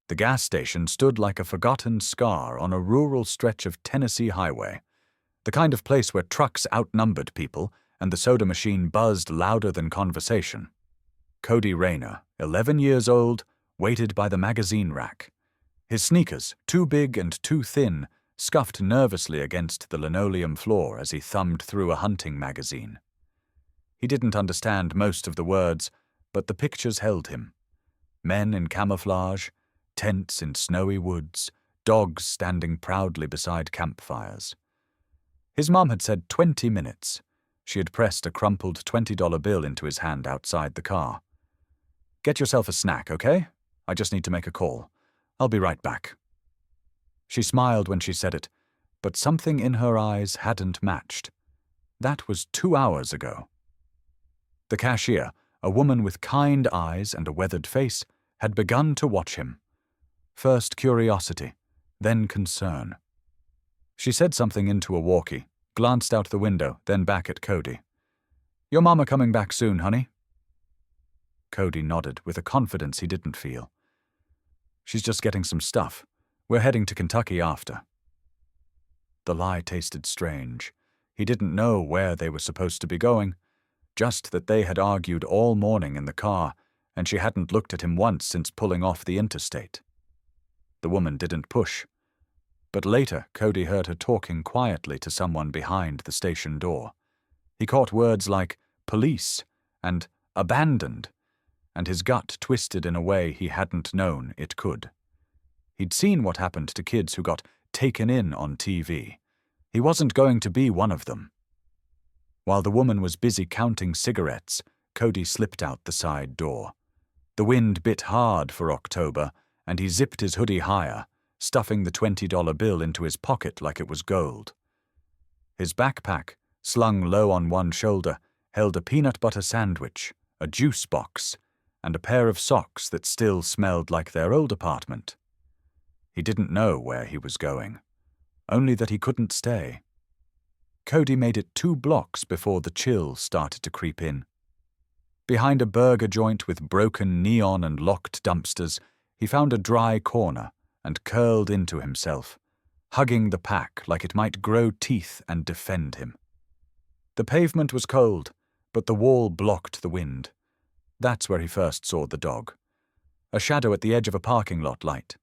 The gas station stood like a forgotten scar on a rural stretch of Tennessee highway, the kind of place where trucks outnumbered people and the soda machine buzzed louder than conversation. Cody Rayner, 11 years old, waited by the magazine rack. His sneakers, too big and too thin, scuffed nervously against the linoleum floor as he thumbed through a hunting magazine. He didn't understand most of the words, but the pictures held him. Men in camouflage, tents in snowy woods, dogs standing proudly beside campfires. His mom had said 20 minutes. She had pressed a crumpled $20 bill into his hand outside the car. "Get yourself a snack, okay? I just need to make a call. I'll be right back." She smiled when she said it, but something in her eyes hadn't matched. That was 2 hours ago. The cashier, a woman with kind eyes and a weathered face, had begun to watch him. First curiosity, then concern. She said something into a walkie, glanced out the window, then back at Cody. "Your mama coming back soon, honey?" Cody nodded with a confidence he didn't feel. "She's just getting some stuff. We're heading to Kentucky after." The lie tasted strange. He didn't know where they were supposed to be going, just that they had argued all morning in the car, and she hadn't looked at him once since pulling off the interstate. The woman didn't push. But later, Cody heard her talking quietly to someone behind the station door. He caught words like police and abandoned, and his gut twisted in a way he hadn't known it could. He'd seen what happened to kids who got taken in on TV. He wasn't going to be one of them. While the woman was busy counting cigarettes, Cody slipped out the side door. The wind bit hard for October, and he zipped his hoodie higher, stuffing the $20 bill into his pocket like it was gold. His backpack, slung low on one shoulder, held a peanut butter sandwich, a juice box, and a pair of socks that still smelled like their old apartment. He didn't know where he was going, only that he couldn't stay. Cody made it 2 blocks before the chill started to creep in. Behind a burger joint with broken neon and locked dumpsters, he found a dry corner and curled into himself, hugging the pack like it might grow teeth and defend him. The pavement was cold, but the wall blocked the wind. That's where he first saw the dog. A shadow at the edge of a parking lot light.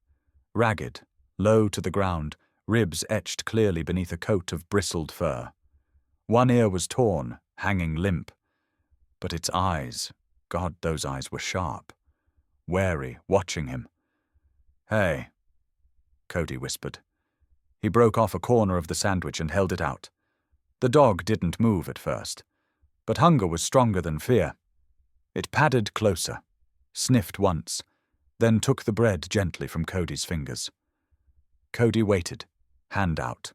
Ragged, low to the ground, ribs etched clearly beneath a coat of bristled fur. One ear was torn, hanging limp. But its eyes, God, those eyes were sharp. Wary, watching him. "Hey," Cody whispered. He broke off a corner of the sandwich and held it out. The dog didn't move at first, but hunger was stronger than fear. It padded closer, sniffed once, then took the bread gently from Cody's fingers. Cody waited, hand out.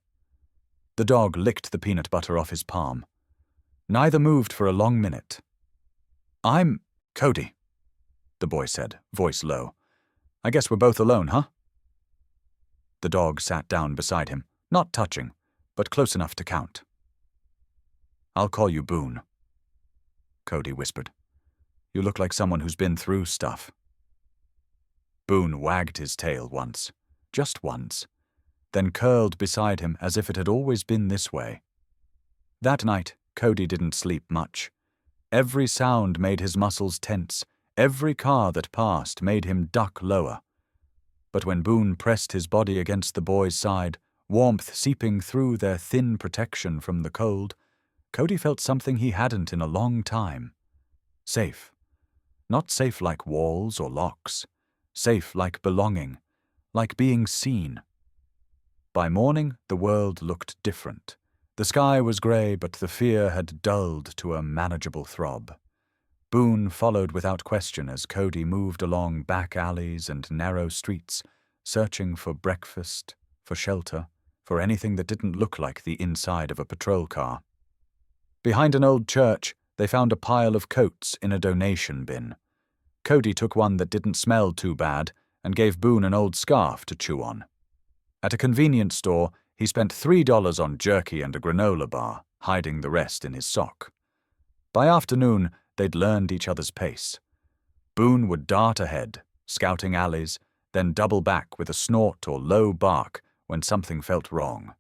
The dog licked the peanut butter off his palm. Neither moved for a long minute. "I'm Cody," the boy said, voice low. "I guess we're both alone, huh?" The dog sat down beside him, not touching, but close enough to count. "I'll call you Boone," Cody whispered. "You look like someone who's been through stuff." Boone wagged his tail once, just once, then curled beside him as if it had always been this way. That night, Cody didn't sleep much. Every sound made his muscles tense. Every car that passed made him duck lower. But when Boone pressed his body against the boy's side, warmth seeping through their thin protection from the cold, Cody felt something he hadn't in a long time. Safe. Not safe like walls or locks. Safe like belonging, like being seen. By morning, the world looked different. The sky was grey, but the fear had dulled to a manageable throb. Boone followed without question as Cody moved along back alleys and narrow streets, searching for breakfast, for shelter, for anything that didn't look like the inside of a patrol car. Behind an old church, they found a pile of coats in a donation bin. Cody took one that didn't smell too bad and gave Boone an old scarf to chew on. At a convenience store, he spent $3 on jerky and a granola bar, hiding the rest in his sock. By afternoon, they'd learned each other's pace. Boone would dart ahead, scouting alleys, then double back with a snort or low bark when something felt wrong.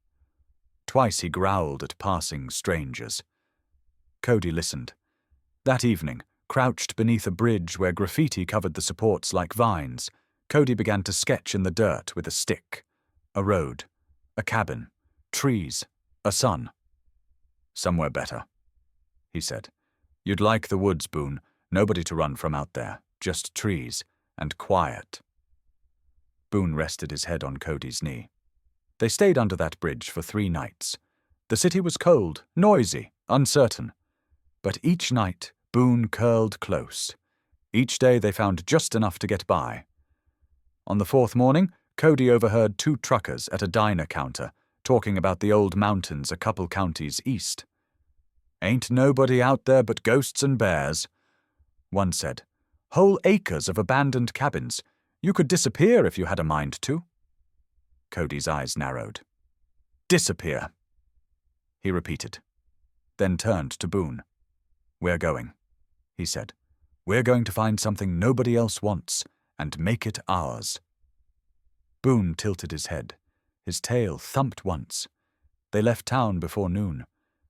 Twice he growled at passing strangers. Cody listened. That evening, crouched beneath a bridge where graffiti covered the supports like vines, Cody began to sketch in the dirt with a stick. A road, a cabin, trees, a sun. "Somewhere better," he said. "You'd like the woods, Boone. Nobody to run from out there. Just trees. And quiet." Boone rested his head on Cody's knee. They stayed under that bridge for 3 nights. The city was cold, noisy, uncertain. But each night, Boone curled close. Each day they found just enough to get by. On the 4th morning, Cody overheard 2 truckers at a diner counter talking about the old mountains a couple counties east. "Ain't nobody out there but ghosts and bears," one said. "Whole acres of abandoned cabins. You could disappear if you had a mind to." Cody's eyes narrowed. "Disappear," he repeated, then turned to Boone. "We're going," he said. "We're going to find something nobody else wants and make it ours." Boone tilted his head. His tail thumped once. They left town before noon.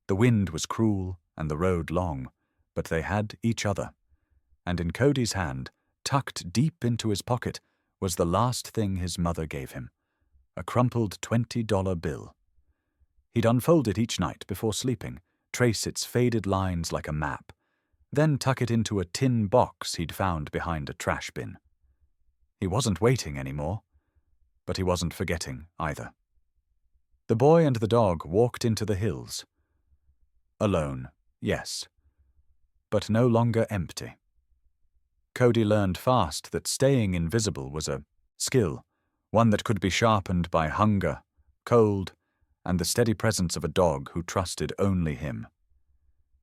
The wind was cruel and the road long, but they had each other. And in Cody's hand, tucked deep into his pocket, was the last thing his mother gave him, a crumpled $20 bill. He'd unfold it each night before sleeping, trace its faded lines like a map, then tuck it into a tin box he'd found behind a trash bin. He wasn't waiting anymore, but he wasn't forgetting either. The boy and the dog walked into the hills. Alone, yes, but no longer empty. Cody learned fast that staying invisible was a skill, one that could be sharpened by hunger, cold, and the steady presence of a dog who trusted only him.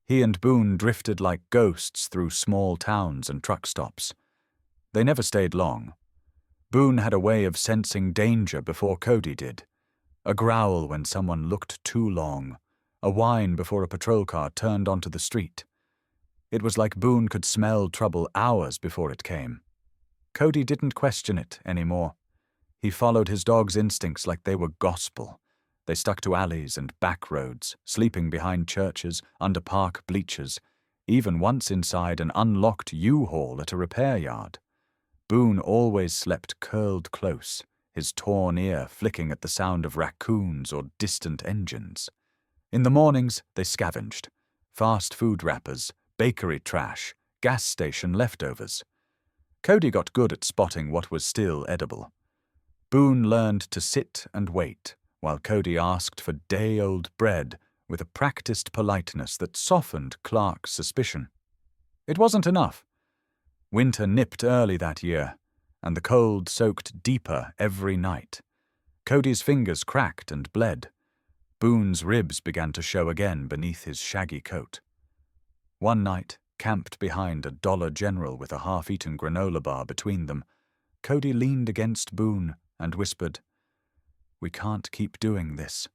He and Boone drifted like ghosts through small towns and truck stops. They never stayed long. Boone had a way of sensing danger before Cody did. A growl when someone looked too long, a whine before a patrol car turned onto the street. It was like Boone could smell trouble hours before it came. Cody didn't question it anymore. He followed his dog's instincts like they were gospel. They stuck to alleys and back roads, sleeping behind churches, under park bleachers, even once inside an unlocked U-Haul at a repair yard. Boone always slept curled close, his torn ear flicking at the sound of raccoons or distant engines. In the mornings, they scavenged. Fast food wrappers, bakery trash, gas station leftovers. Cody got good at spotting what was still edible. Boone learned to sit and wait, while Cody asked for day-old bread with a practiced politeness that softened Clark's suspicion. It wasn't enough. Winter nipped early that year, and the cold soaked deeper every night. Cody's fingers cracked and bled. Boone's ribs began to show again beneath his shaggy coat. One night, camped behind a Dollar General with a half-eaten granola bar between them, Cody leaned against Boone and whispered, "We can't keep doing this."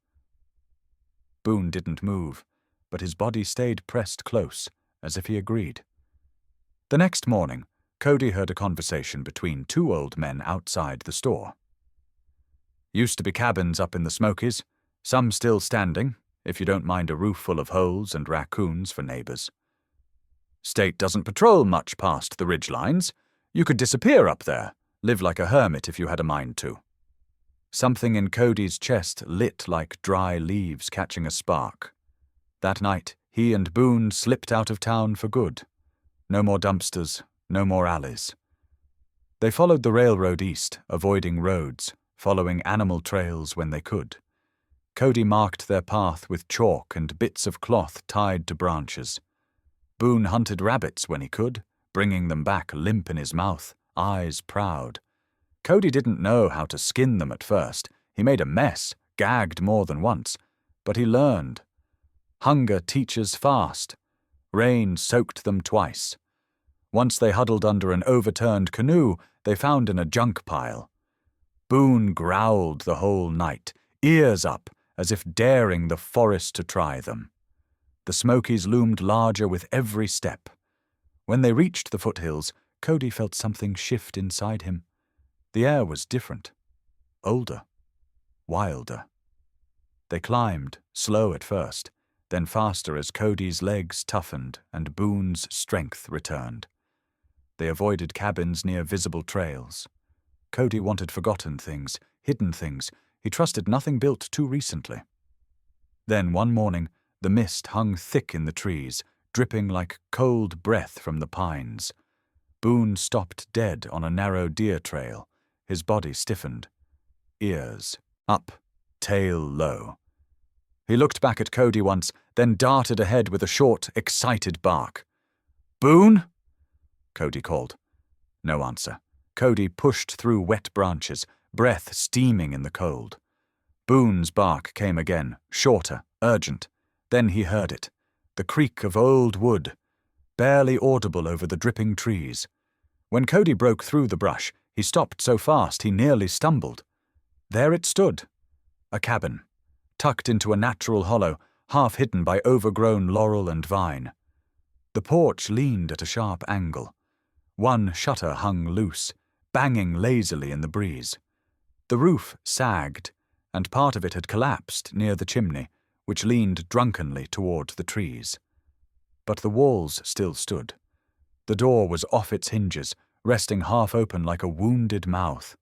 Boone didn't move, but his body stayed pressed close, as if he agreed. The next morning, Cody heard a conversation between 2 old men outside the store. "Used to be cabins up in the Smokies, some still standing, if you don't mind a roof full of holes and raccoons for neighbors. State doesn't patrol much past the ridge lines. You could disappear up there, live like a hermit if you had a mind to." Something in Cody's chest lit like dry leaves catching a spark. That night, he and Boone slipped out of town for good. No more dumpsters, no more alleys. They followed the railroad east, avoiding roads, following animal trails when they could. Cody marked their path with chalk and bits of cloth tied to branches. Boone hunted rabbits when he could, bringing them back limp in his mouth, eyes proud. Cody didn't know how to skin them at first. He made a mess, gagged more than once, but he learned. Hunger teaches fast. Rain soaked them twice. Once they huddled under an overturned canoe they found in a junk pile. Boone growled the whole night, ears up, as if daring the forest to try them. The Smokies loomed larger with every step. When they reached the foothills, Cody felt something shift inside him. The air was different, older, wilder. They climbed, slow at first, then faster as Cody's legs toughened and Boone's strength returned. They avoided cabins near visible trails. Cody wanted forgotten things, hidden things. He trusted nothing built too recently. Then one morning, the mist hung thick in the trees, dripping like cold breath from the pines. Boone stopped dead on a narrow deer trail. His body stiffened. Ears up, tail low. He looked back at Cody once, then darted ahead with a short, excited bark. "Boone?" Cody called. No answer. Cody pushed through wet branches, breath steaming in the cold. Boone's bark came again, shorter, urgent. Then he heard it. The creak of old wood, barely audible over the dripping trees. When Cody broke through the brush, he stopped so fast he nearly stumbled. There it stood, a cabin, tucked into a natural hollow, half hidden by overgrown laurel and vine. The porch leaned at a sharp angle. One shutter hung loose, banging lazily in the breeze. The roof sagged, and part of it had collapsed near the chimney, which leaned drunkenly toward the trees. But the walls still stood. The door was off its hinges, resting half open like a wounded mouth.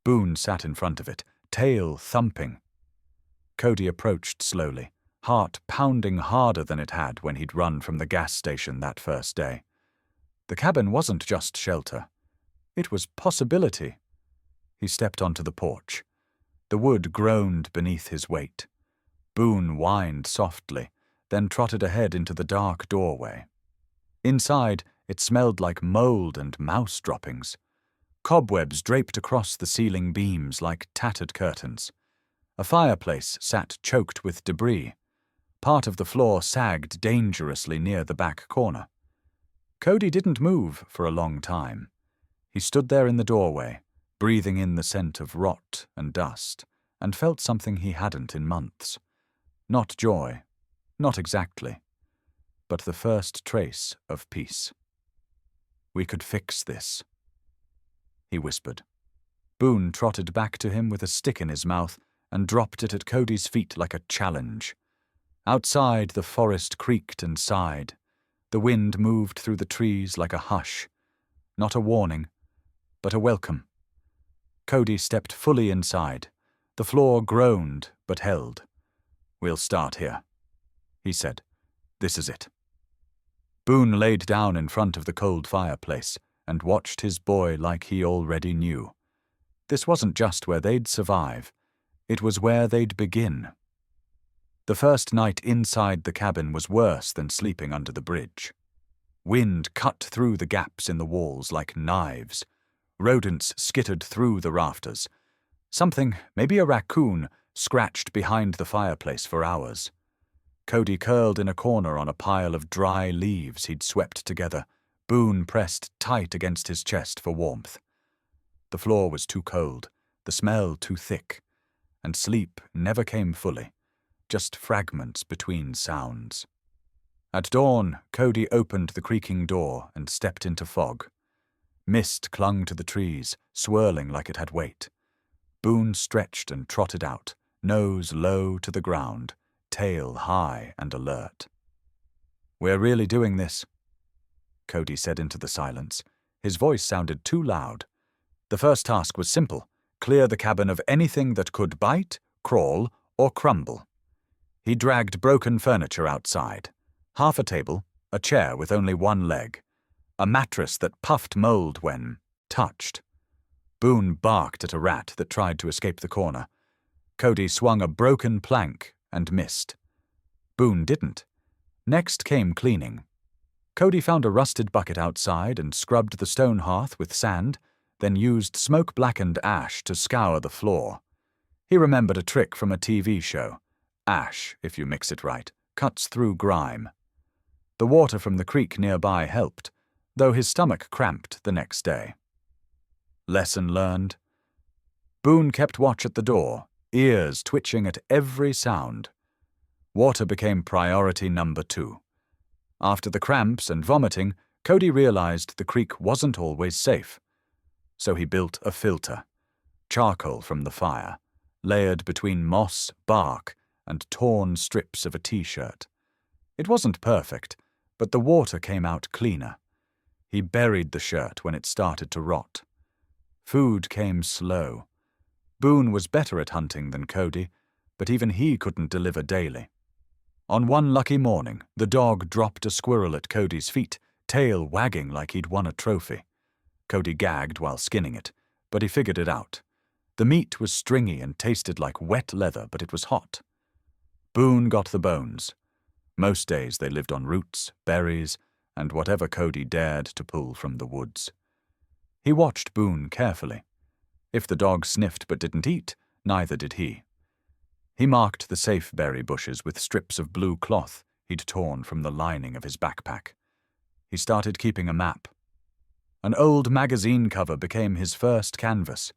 Boone sat in front of it, tail thumping. Cody approached slowly, heart pounding harder than it had when he'd run from the gas station that first day. The cabin wasn't just shelter. It was possibility. He stepped onto the porch. The wood groaned beneath his weight. Boone whined softly, then trotted ahead into the dark doorway. Inside, it smelled like mold and mouse droppings. Cobwebs draped across the ceiling beams like tattered curtains. A fireplace sat choked with debris. Part of the floor sagged dangerously near the back corner. Cody didn't move for a long time. He stood there in the doorway, breathing in the scent of rot and dust, and felt something he hadn't in months. Not joy, not exactly, but the first trace of peace. "We could fix this," he whispered. Boone trotted back to him with a stick in his mouth and dropped it at Cody's feet like a challenge. Outside, the forest creaked and sighed. The wind moved through the trees like a hush. Not a warning, but a welcome. Cody stepped fully inside. The floor groaned, but held. "We'll start here," he said. "This is it." Boone laid down in front of the cold fireplace and watched his boy like he already knew. This wasn't just where they'd survive. It was where they'd begin. The first night inside the cabin was worse than sleeping under the bridge. Wind cut through the gaps in the walls like knives. Rodents skittered through the rafters. Something, maybe a raccoon, scratched behind the fireplace for hours. Cody curled in a corner on a pile of dry leaves he'd swept together, Boone pressed tight against his chest for warmth. The floor was too cold, the smell too thick, and sleep never came fully, just fragments between sounds. At dawn, Cody opened the creaking door and stepped into fog. Mist clung to the trees, swirling like it had weight. Boone stretched and trotted out, nose low to the ground, tail high and alert. "We're really doing this," Cody said into the silence. His voice sounded too loud. The first task was simple: clear the cabin of anything that could bite, crawl, or crumble. He dragged broken furniture outside. Half a table, a chair with only one leg, a mattress that puffed mold when touched. Boone barked at a rat that tried to escape the corner. Cody swung a broken plank and missed. Boone didn't. Next came cleaning. Cody found a rusted bucket outside and scrubbed the stone hearth with sand, then used smoke-blackened ash to scour the floor. He remembered a trick from a TV show. Ash, if you mix it right, cuts through grime. The water from the creek nearby helped, though his stomach cramped the next day. Lesson learned. Boone kept watch at the door, ears twitching at every sound. Water became priority number 2. After the cramps and vomiting, Cody realized the creek wasn't always safe. So he built a filter, charcoal from the fire, layered between moss, bark, and torn strips of a t-shirt. It wasn't perfect, but the water came out cleaner. He buried the shirt when it started to rot. Food came slow. Boone was better at hunting than Cody, but even he couldn't deliver daily. On one lucky morning, the dog dropped a squirrel at Cody's feet, tail wagging like he'd won a trophy. Cody gagged while skinning it, but he figured it out. The meat was stringy and tasted like wet leather, but it was hot. Boone got the bones. Most days they lived on roots, berries, and whatever Cody dared to pull from the woods. He watched Boone carefully. If the dog sniffed but didn't eat, neither did he. He marked the safe berry bushes with strips of blue cloth he'd torn from the lining of his backpack. He started keeping a map. An old magazine cover became his first canvas.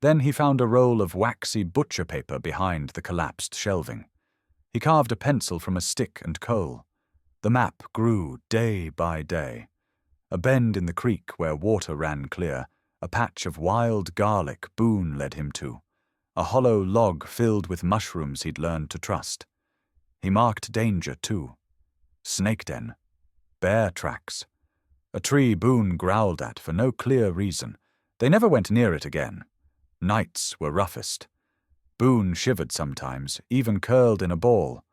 Then he found a roll of waxy butcher paper behind the collapsed shelving. He carved a pencil from a stick and coal. The map grew day by day. A bend in the creek where water ran clear, a patch of wild garlic Boone led him to, a hollow log filled with mushrooms he'd learned to trust. He marked danger, too. Snake den. Bear tracks. A tree Boone growled at for no clear reason. They never went near it again. Nights were roughest. Boone shivered sometimes, even curled in a ball.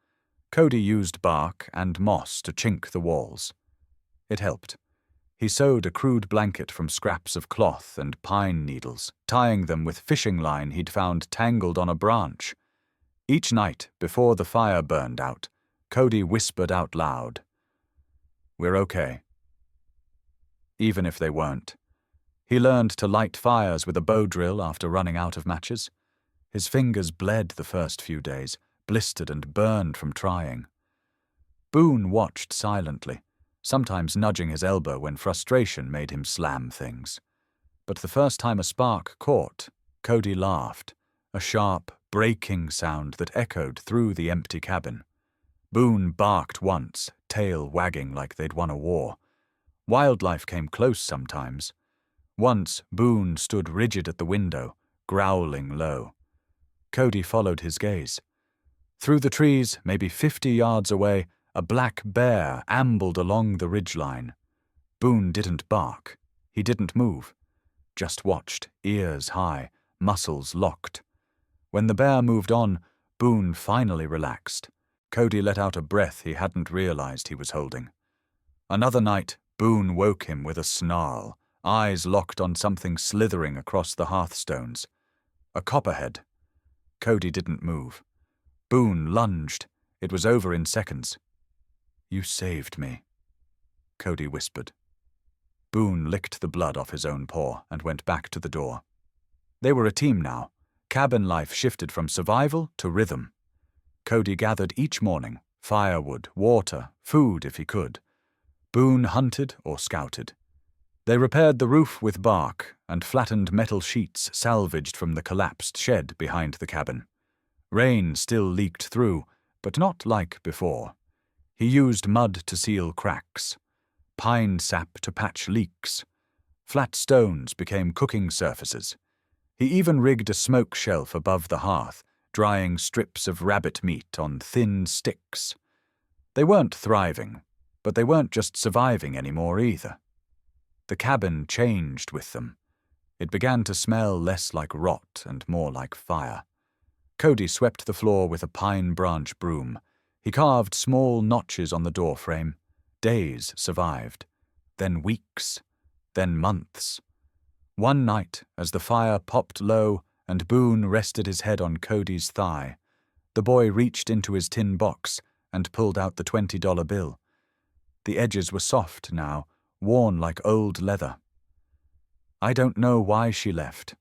Cody used bark and moss to chink the walls. It helped. He sewed a crude blanket from scraps of cloth and pine needles, tying them with fishing line he'd found tangled on a branch. Each night, before the fire burned out, Cody whispered out loud, "We're okay." Even if they weren't. He learned to light fires with a bow drill after running out of matches. His fingers bled the first few days, blistered and burned from trying. Boone watched silently, sometimes nudging his elbow when frustration made him slam things. But the first time a spark caught, Cody laughed, a sharp, breaking sound that echoed through the empty cabin. Boone barked once, tail wagging like they'd won a war. Wildlife came close sometimes. Once, Boone stood rigid at the window, growling low. Cody followed his gaze. Through the trees, maybe 50 yards away, a black bear ambled along the ridgeline. Boone didn't bark. He didn't move. Just watched, ears high, muscles locked. When the bear moved on, Boone finally relaxed. Cody let out a breath he hadn't realized he was holding. Another night, Boone woke him with a snarl, eyes locked on something slithering across the hearthstones. A copperhead. Cody didn't move. Boone lunged. It was over in seconds. "You saved me," Cody whispered. Boone licked the blood off his own paw and went back to the door. They were a team now. Cabin life shifted from survival to rhythm. Cody gathered each morning, firewood, water, food if he could. Boone hunted or scouted. They repaired the roof with bark and flattened metal sheets salvaged from the collapsed shed behind the cabin. Rain still leaked through, but not like before. He used mud to seal cracks, pine sap to patch leaks. Flat stones became cooking surfaces. He even rigged a smoke shelf above the hearth, drying strips of rabbit meat on thin sticks. They weren't thriving, but they weren't just surviving anymore either. The cabin changed with them. It began to smell less like rot and more like fire. Cody swept the floor with a pine branch broom. He carved small notches on the doorframe. Days survived, then weeks, then months. One night, as the fire popped low and Boone rested his head on Cody's thigh, the boy reached into his tin box and pulled out the $20 bill. The edges were soft now, worn like old leather. "I don't know why she left,"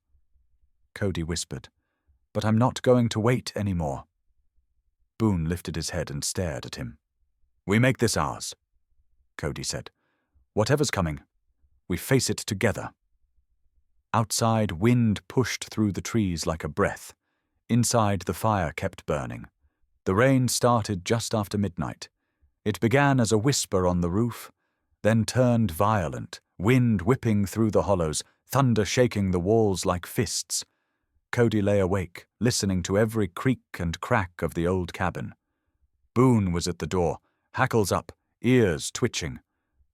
Cody whispered, "but I'm not going to wait anymore." Boone lifted his head and stared at him. "We make this ours," Cody said. "Whatever's coming, we face it together." Outside, wind pushed through the trees like a breath. Inside, the fire kept burning. The rain started just after midnight. It began as a whisper on the roof, then turned violent, wind whipping through the hollows, thunder shaking the walls like fists. Cody lay awake, listening to every creak and crack of the old cabin. Boone was at the door, hackles up, ears twitching.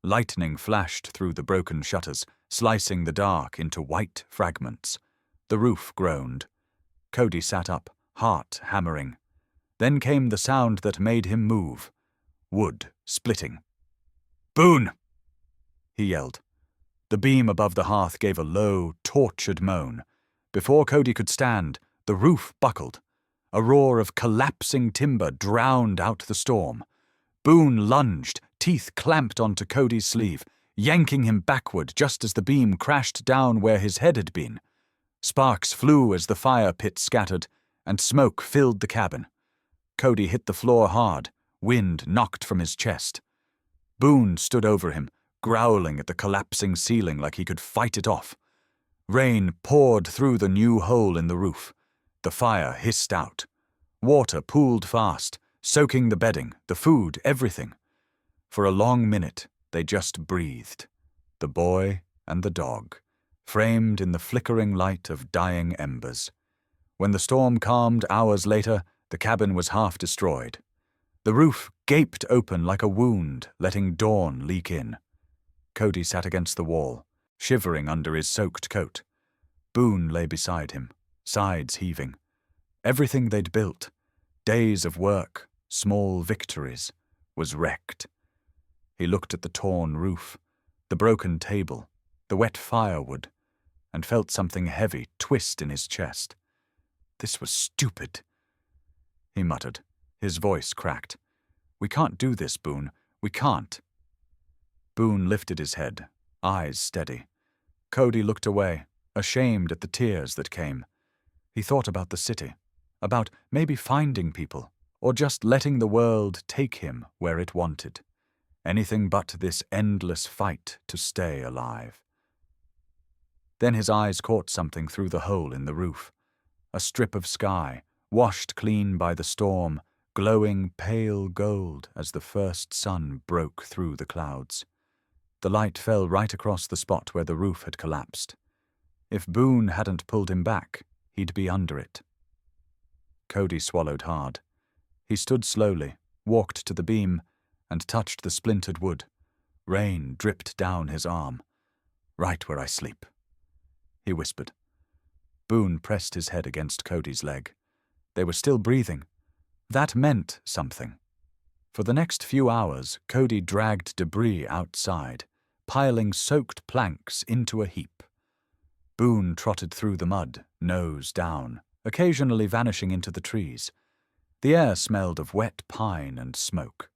Lightning flashed through the broken shutters, slicing the dark into white fragments. The roof groaned. Cody sat up, heart hammering. Then came the sound that made him move. Wood splitting. "Boone!" he yelled. The beam above the hearth gave a low, tortured moan. Before Cody could stand, the roof buckled. A roar of collapsing timber drowned out the storm. Boone lunged, teeth clamped onto Cody's sleeve, yanking him backward just as the beam crashed down where his head had been. Sparks flew as the fire pit scattered, and smoke filled the cabin. Cody hit the floor hard, wind knocked from his chest. Boone stood over him, growling at the collapsing ceiling like he could fight it off. Rain poured through the new hole in the roof. The fire hissed out. Water pooled fast, soaking the bedding, the food, everything. For a long minute, they just breathed. The boy and the dog, framed in the flickering light of dying embers. When the storm calmed hours later, the cabin was half destroyed. The roof gaped open like a wound, letting dawn leak in. Cody sat against the wall, shivering under his soaked coat. Boone lay beside him, sides heaving. Everything they'd built, days of work, small victories, was wrecked. He looked at the torn roof, the broken table, the wet firewood, and felt something heavy twist in his chest. "This was stupid," he muttered, his voice cracked. "We can't do this, Boone. We can't." Boone lifted his head, eyes steady. Cody looked away, ashamed at the tears that came. He thought about the city, about maybe finding people, or just letting the world take him where it wanted. Anything but this endless fight to stay alive. Then his eyes caught something through the hole in the roof. A strip of sky, washed clean by the storm, glowing pale gold as the first sun broke through the clouds. The light fell right across the spot where the roof had collapsed. If Boone hadn't pulled him back, he'd be under it. Cody swallowed hard. He stood slowly, walked to the beam, and touched the splintered wood. Rain dripped down his arm. "Right where I sleep," he whispered. Boone pressed his head against Cody's leg. They were still breathing. That meant something. For the next few hours, Cody dragged debris outside, piling soaked planks into a heap. Boone trotted through the mud, nose down, occasionally vanishing into the trees. The air smelled of wet pine and smoke.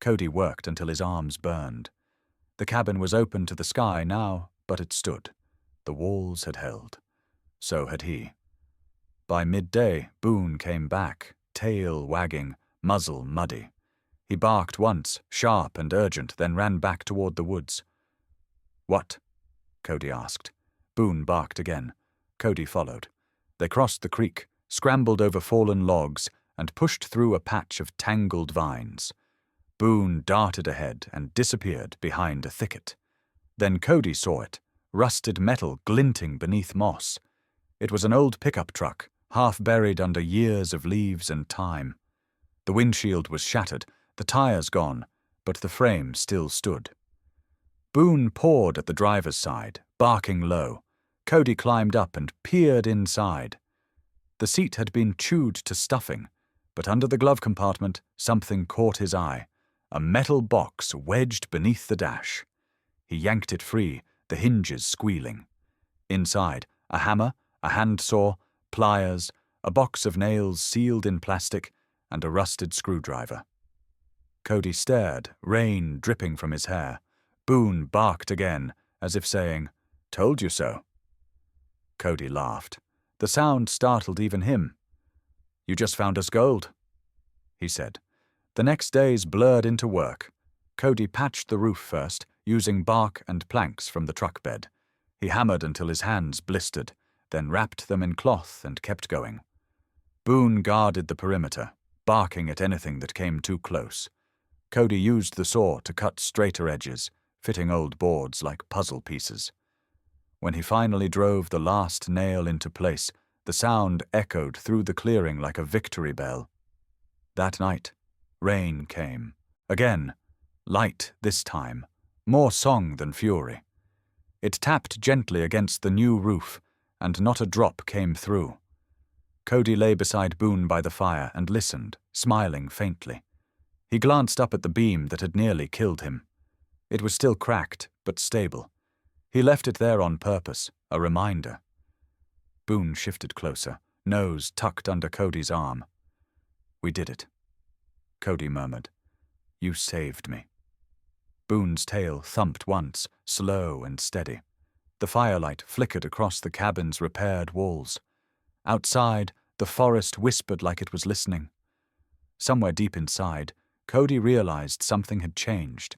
Cody worked until his arms burned. The cabin was open to the sky now, but it stood. The walls had held. So had he. By midday, Boone came back, tail wagging, muzzle muddy. He barked once, sharp and urgent, then ran back toward the woods. "What?" Cody asked. Boone barked again. Cody followed. They crossed the creek, scrambled over fallen logs, and pushed through a patch of tangled vines. Boone darted ahead and disappeared behind a thicket. Then Cody saw it, rusted metal glinting beneath moss. It was an old pickup truck, half buried under years of leaves and time. The windshield was shattered, the tires gone, but the frame still stood. Boone pawed at the driver's side, barking low. Cody climbed up and peered inside. The seat had been chewed to stuffing, but under the glove compartment something caught his eye. A metal box wedged beneath the dash. He yanked it free, the hinges squealing. Inside, a hammer, a handsaw, pliers, a box of nails sealed in plastic, and a rusted screwdriver. Cody stared, rain dripping from his hair. Boone barked again, as if saying, "Told you so." Cody laughed. The sound startled even him. "You just found us gold," he said. The next days blurred into work. Cody patched the roof first, using bark and planks from the truck bed. He hammered until his hands blistered, then wrapped them in cloth and kept going. Boone guarded the perimeter, barking at anything that came too close. Cody used the saw to cut straighter edges, fitting old boards like puzzle pieces. When he finally drove the last nail into place, the sound echoed through the clearing like a victory bell. That night, rain came. Again, light this time, more song than fury. It tapped gently against the new roof, and not a drop came through. Cody lay beside Boone by the fire and listened, smiling faintly. He glanced up at the beam that had nearly killed him. It was still cracked, but stable. He left it there on purpose, a reminder. Boone shifted closer, nose tucked under Cody's arm. "We did it," Cody murmured. "You saved me." Boone's tail thumped once, slow and steady. The firelight flickered across the cabin's repaired walls. Outside, the forest whispered like it was listening. Somewhere deep inside, Cody realized something had changed.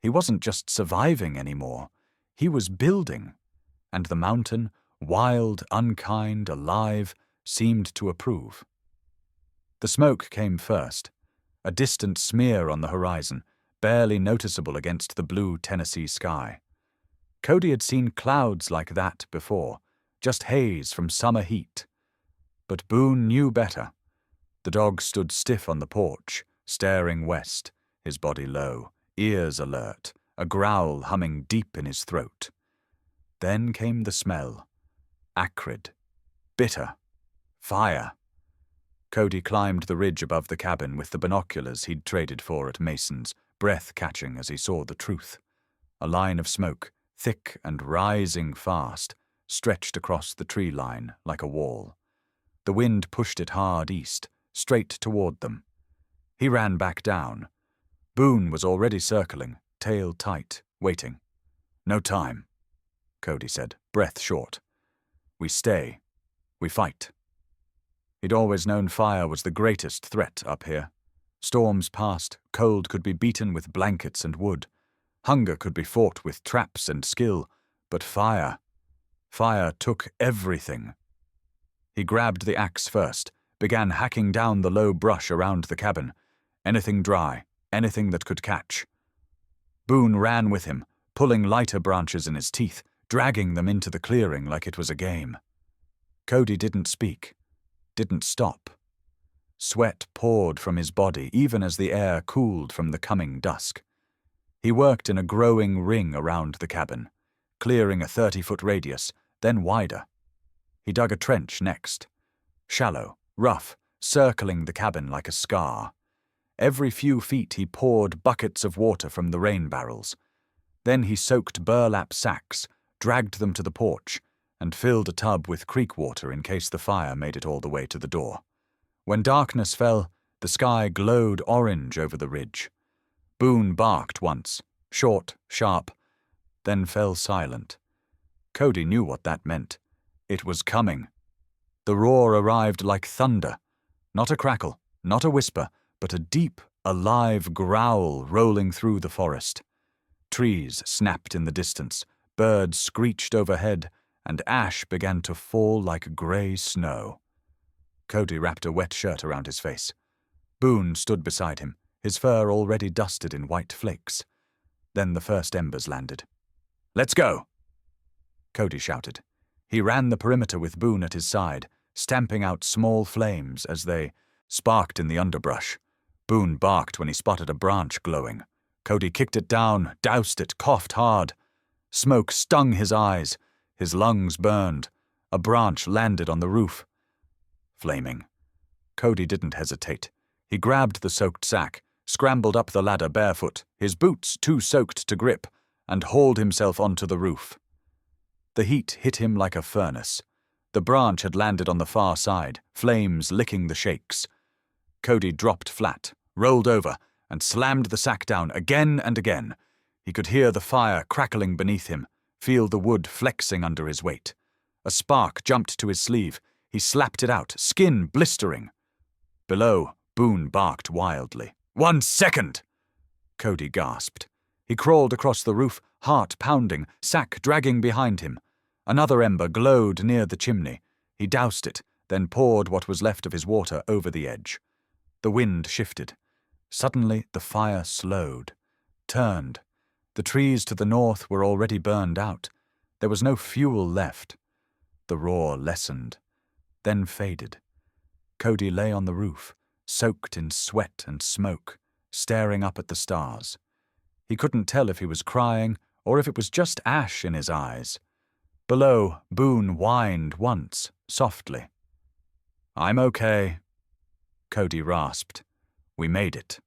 He wasn't just surviving anymore. He was building. And the mountain, wild, unkind, alive, seemed to approve. The smoke came first, a distant smear on the horizon, barely noticeable against the blue Tennessee sky. Cody had seen clouds like that before, just haze from summer heat. But Boone knew better. The dog stood stiff on the porch, staring west, his body low, ears alert, a growl humming deep in his throat. Then came the smell. Acrid. Bitter. Fire. Cody climbed the ridge above the cabin with the binoculars he'd traded for at Mason's, breath catching as he saw the truth. A line of smoke, thick and rising fast, stretched across the tree line like a wall. The wind pushed it hard east, straight toward them. He ran back down. Boone was already circling, tail tight, waiting. "No time," Cody said, breath short. "We stay. We fight." He'd always known fire was the greatest threat up here. Storms passed, cold could be beaten with blankets and wood. Hunger could be fought with traps and skill, but fire took everything. He grabbed the axe first, began hacking down the low brush around the cabin. Anything dry, anything that could catch. Boone ran with him, pulling lighter branches in his teeth, dragging them into the clearing like it was a game. Cody didn't speak, didn't stop. Sweat poured from his body even as the air cooled from the coming dusk. He worked in a growing ring around the cabin, clearing a 30-foot radius, then wider. He dug a trench next. Shallow, rough, circling the cabin like a scar. Every few feet he poured buckets of water from the rain barrels. Then he soaked burlap sacks, dragged them to the porch, and filled a tub with creek water in case the fire made it all the way to the door. When darkness fell, the sky glowed orange over the ridge. Boone barked once, short, sharp, then fell silent. Cody knew what that meant. It was coming. The roar arrived like thunder. Not a crackle, not a whisper, but a deep, alive growl rolling through the forest. Trees snapped in the distance, birds screeched overhead, and ash began to fall like grey snow. Cody wrapped a wet shirt around his face. Boone stood beside him, his fur already dusted in white flakes. Then the first embers landed. "Let's go!" Cody shouted. He ran the perimeter with Boone at his side, stamping out small flames as they sparked in the underbrush. Boone barked when he spotted a branch glowing. Cody kicked it down, doused it, coughed hard. Smoke stung his eyes. His lungs burned. A branch landed on the roof. Flaming. Cody didn't hesitate. He grabbed the soaked sack, scrambled up the ladder barefoot, his boots too soaked to grip, and hauled himself onto the roof. The heat hit him like a furnace. The branch had landed on the far side, flames licking the shakes. Cody dropped flat, rolled over, and slammed the sack down again and again. He could hear the fire crackling beneath him, feel the wood flexing under his weight. A spark jumped to his sleeve. He slapped it out, skin blistering. Below, Boone barked wildly. "1 second!" Cody gasped. He crawled across the roof, heart pounding, sack dragging behind him. Another ember glowed near the chimney. He doused it, then poured what was left of his water over the edge. The wind shifted. Suddenly the fire slowed, turned. The trees to the north were already burned out. There was no fuel left. The roar lessened, then faded. Cody lay on the roof, soaked in sweat and smoke, staring up at the stars. He couldn't tell if he was crying or if it was just ash in his eyes. Below, Boone whined once, softly. "I'm okay," Cody rasped. "We made it."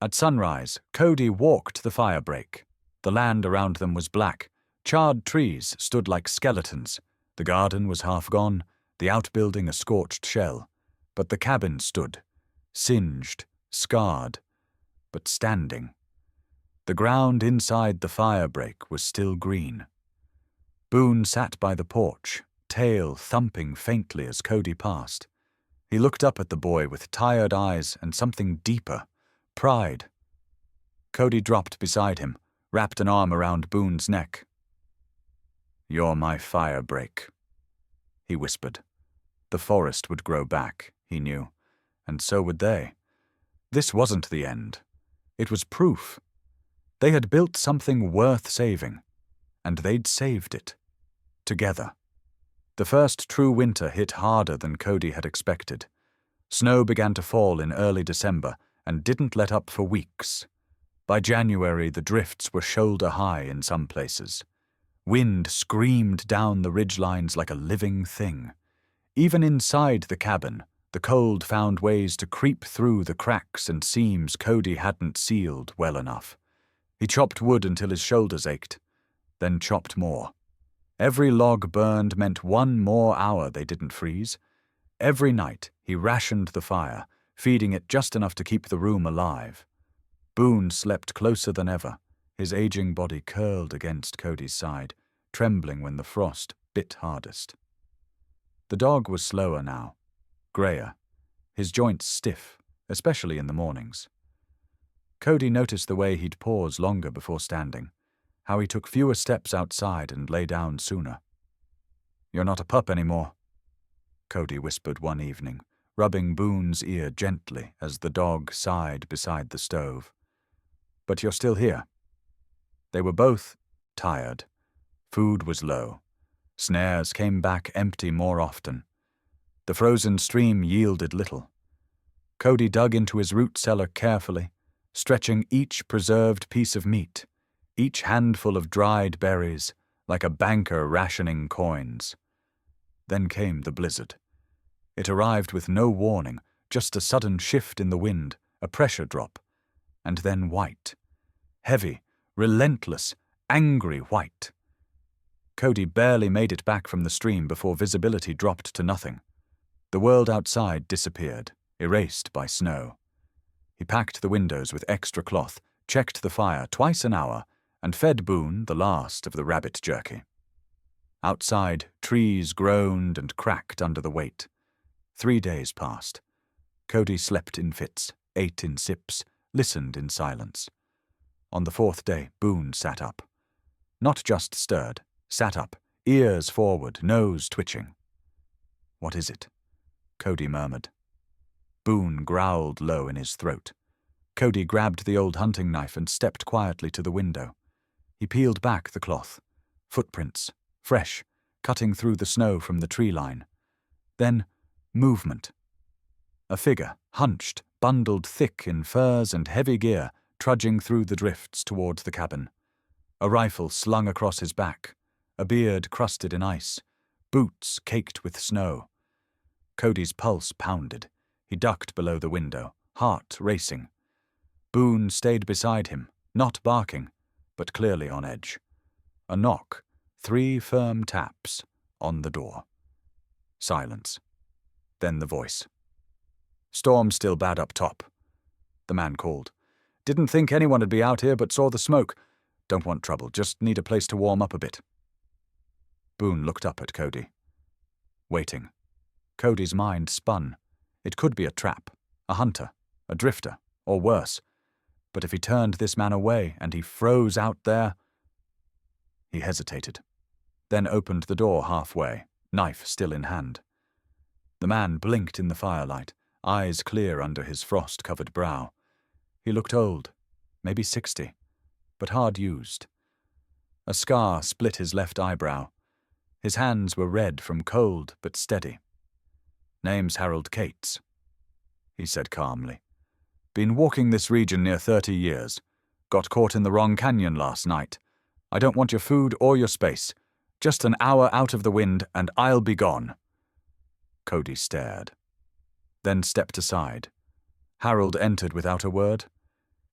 At sunrise, Cody walked the firebreak. The land around them was black. Charred trees stood like skeletons. The garden was half gone, the outbuilding a scorched shell. But the cabin stood, singed, scarred, but standing. The ground inside the firebreak was still green. Boone sat by the porch, tail thumping faintly as Cody passed. He looked up at the boy with tired eyes and something deeper, pride. Cody dropped beside him, wrapped an arm around Boone's neck. "You're my firebreak," he whispered. The forest would grow back, he knew, and so would they. This wasn't the end. It was proof. They had built something worth saving, and they'd saved it. Together. The first true winter hit harder than Cody had expected. Snow began to fall in early December and didn't let up for weeks. By January, the drifts were shoulder-high in some places. Wind screamed down the ridgelines like a living thing. Even inside the cabin, the cold found ways to creep through the cracks and seams Cody hadn't sealed well enough. He chopped wood until his shoulders ached, then chopped more. Every log burned meant one more hour they didn't freeze. Every night, he rationed the fire, feeding it just enough to keep the room alive. Boone slept closer than ever, his aging body curled against Cody's side, trembling when the frost bit hardest. The dog was slower now, grayer, his joints stiff, especially in the mornings. Cody noticed the way he'd pause longer before standing, how he took fewer steps outside and lay down sooner. "You're not a pup anymore," Cody whispered one evening, rubbing Boone's ear gently as the dog sighed beside the stove. "But you're still here." They were both tired. Food was low. Snares came back empty more often. The frozen stream yielded little. Cody dug into his root cellar carefully, stretching each preserved piece of meat, each handful of dried berries, like a banker rationing coins. Then came the blizzard. It arrived with no warning, just a sudden shift in the wind, a pressure drop, and then white. Heavy, relentless, angry white. Cody barely made it back from the stream before visibility dropped to nothing. The world outside disappeared, erased by snow. He packed the windows with extra cloth, checked the fire twice an hour, and fed Boone the last of the rabbit jerky. Outside, trees groaned and cracked under the weight. 3 days passed. Cody slept in fits, ate in sips, listened in silence. On the 4th day, Boone sat up. Not just stirred, sat up, ears forward, nose twitching. "What is it?" Cody murmured. Boone growled low in his throat. Cody grabbed the old hunting knife and stepped quietly to the window. He peeled back the cloth. Footprints, fresh, cutting through the snow from the tree line. Then, movement. A figure, hunched, bundled thick in furs and heavy gear, trudging through the drifts toward the cabin. A rifle slung across his back, a beard crusted in ice, boots caked with snow. Cody's pulse pounded. He ducked below the window, heart racing. Boone stayed beside him, not barking, but clearly on edge. A knock, 3 firm taps, on the door. Silence. Then the voice. "Storm's still bad up top," the man called. "Didn't think anyone would be out here but saw the smoke. Don't want trouble, just need a place to warm up a bit." Boone looked up at Cody. Waiting. Cody's mind spun. It could be a trap, a hunter, a drifter, or worse. But if he turned this man away and he froze out there... He hesitated, then opened the door halfway, knife still in hand. The man blinked in the firelight, eyes clear under his frost-covered brow. He looked old, maybe 60. but hard used. A scar split his left eyebrow. His hands were red from cold but steady. "Name's Harold Cates," he said calmly. "Been walking this region near 30 years. Got caught in the wrong canyon last night. I don't want your food or your space. Just an hour out of the wind and I'll be gone." Cody stared, then stepped aside. Harold entered without a word.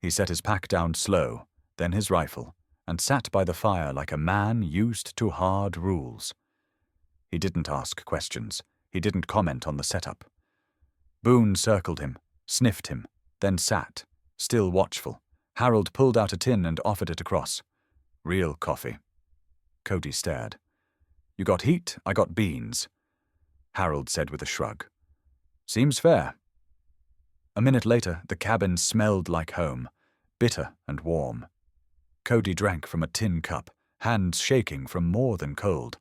He set his pack down slow, then his rifle, and sat by the fire like a man used to hard rules. He didn't ask questions. He didn't comment on the setup. Boone circled him, sniffed him, then sat, still watchful. Harold pulled out a tin and offered it across. "Real coffee." Cody stared. "You got heat, I got beans," Harold said with a shrug. "Seems fair." A minute later, the cabin smelled like home, bitter and warm. Cody drank from a tin cup, hands shaking from more than cold.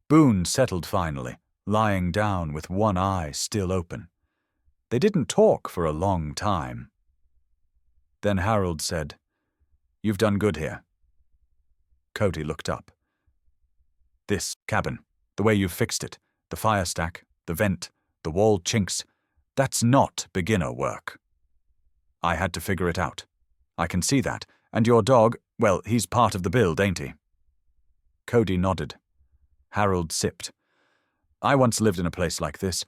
Boone settled finally, lying down with one eye still open. They didn't talk for a long time. Then Harold said, "You've done good here." Cody looked up. "This cabin, the way you've fixed it, the fire stack, the vent, the wall chinks, that's not beginner work. I had to figure it out. I can see that. And your dog, well, he's part of the build, ain't he?" Cody nodded. Harold sipped. "I once lived in a place like this,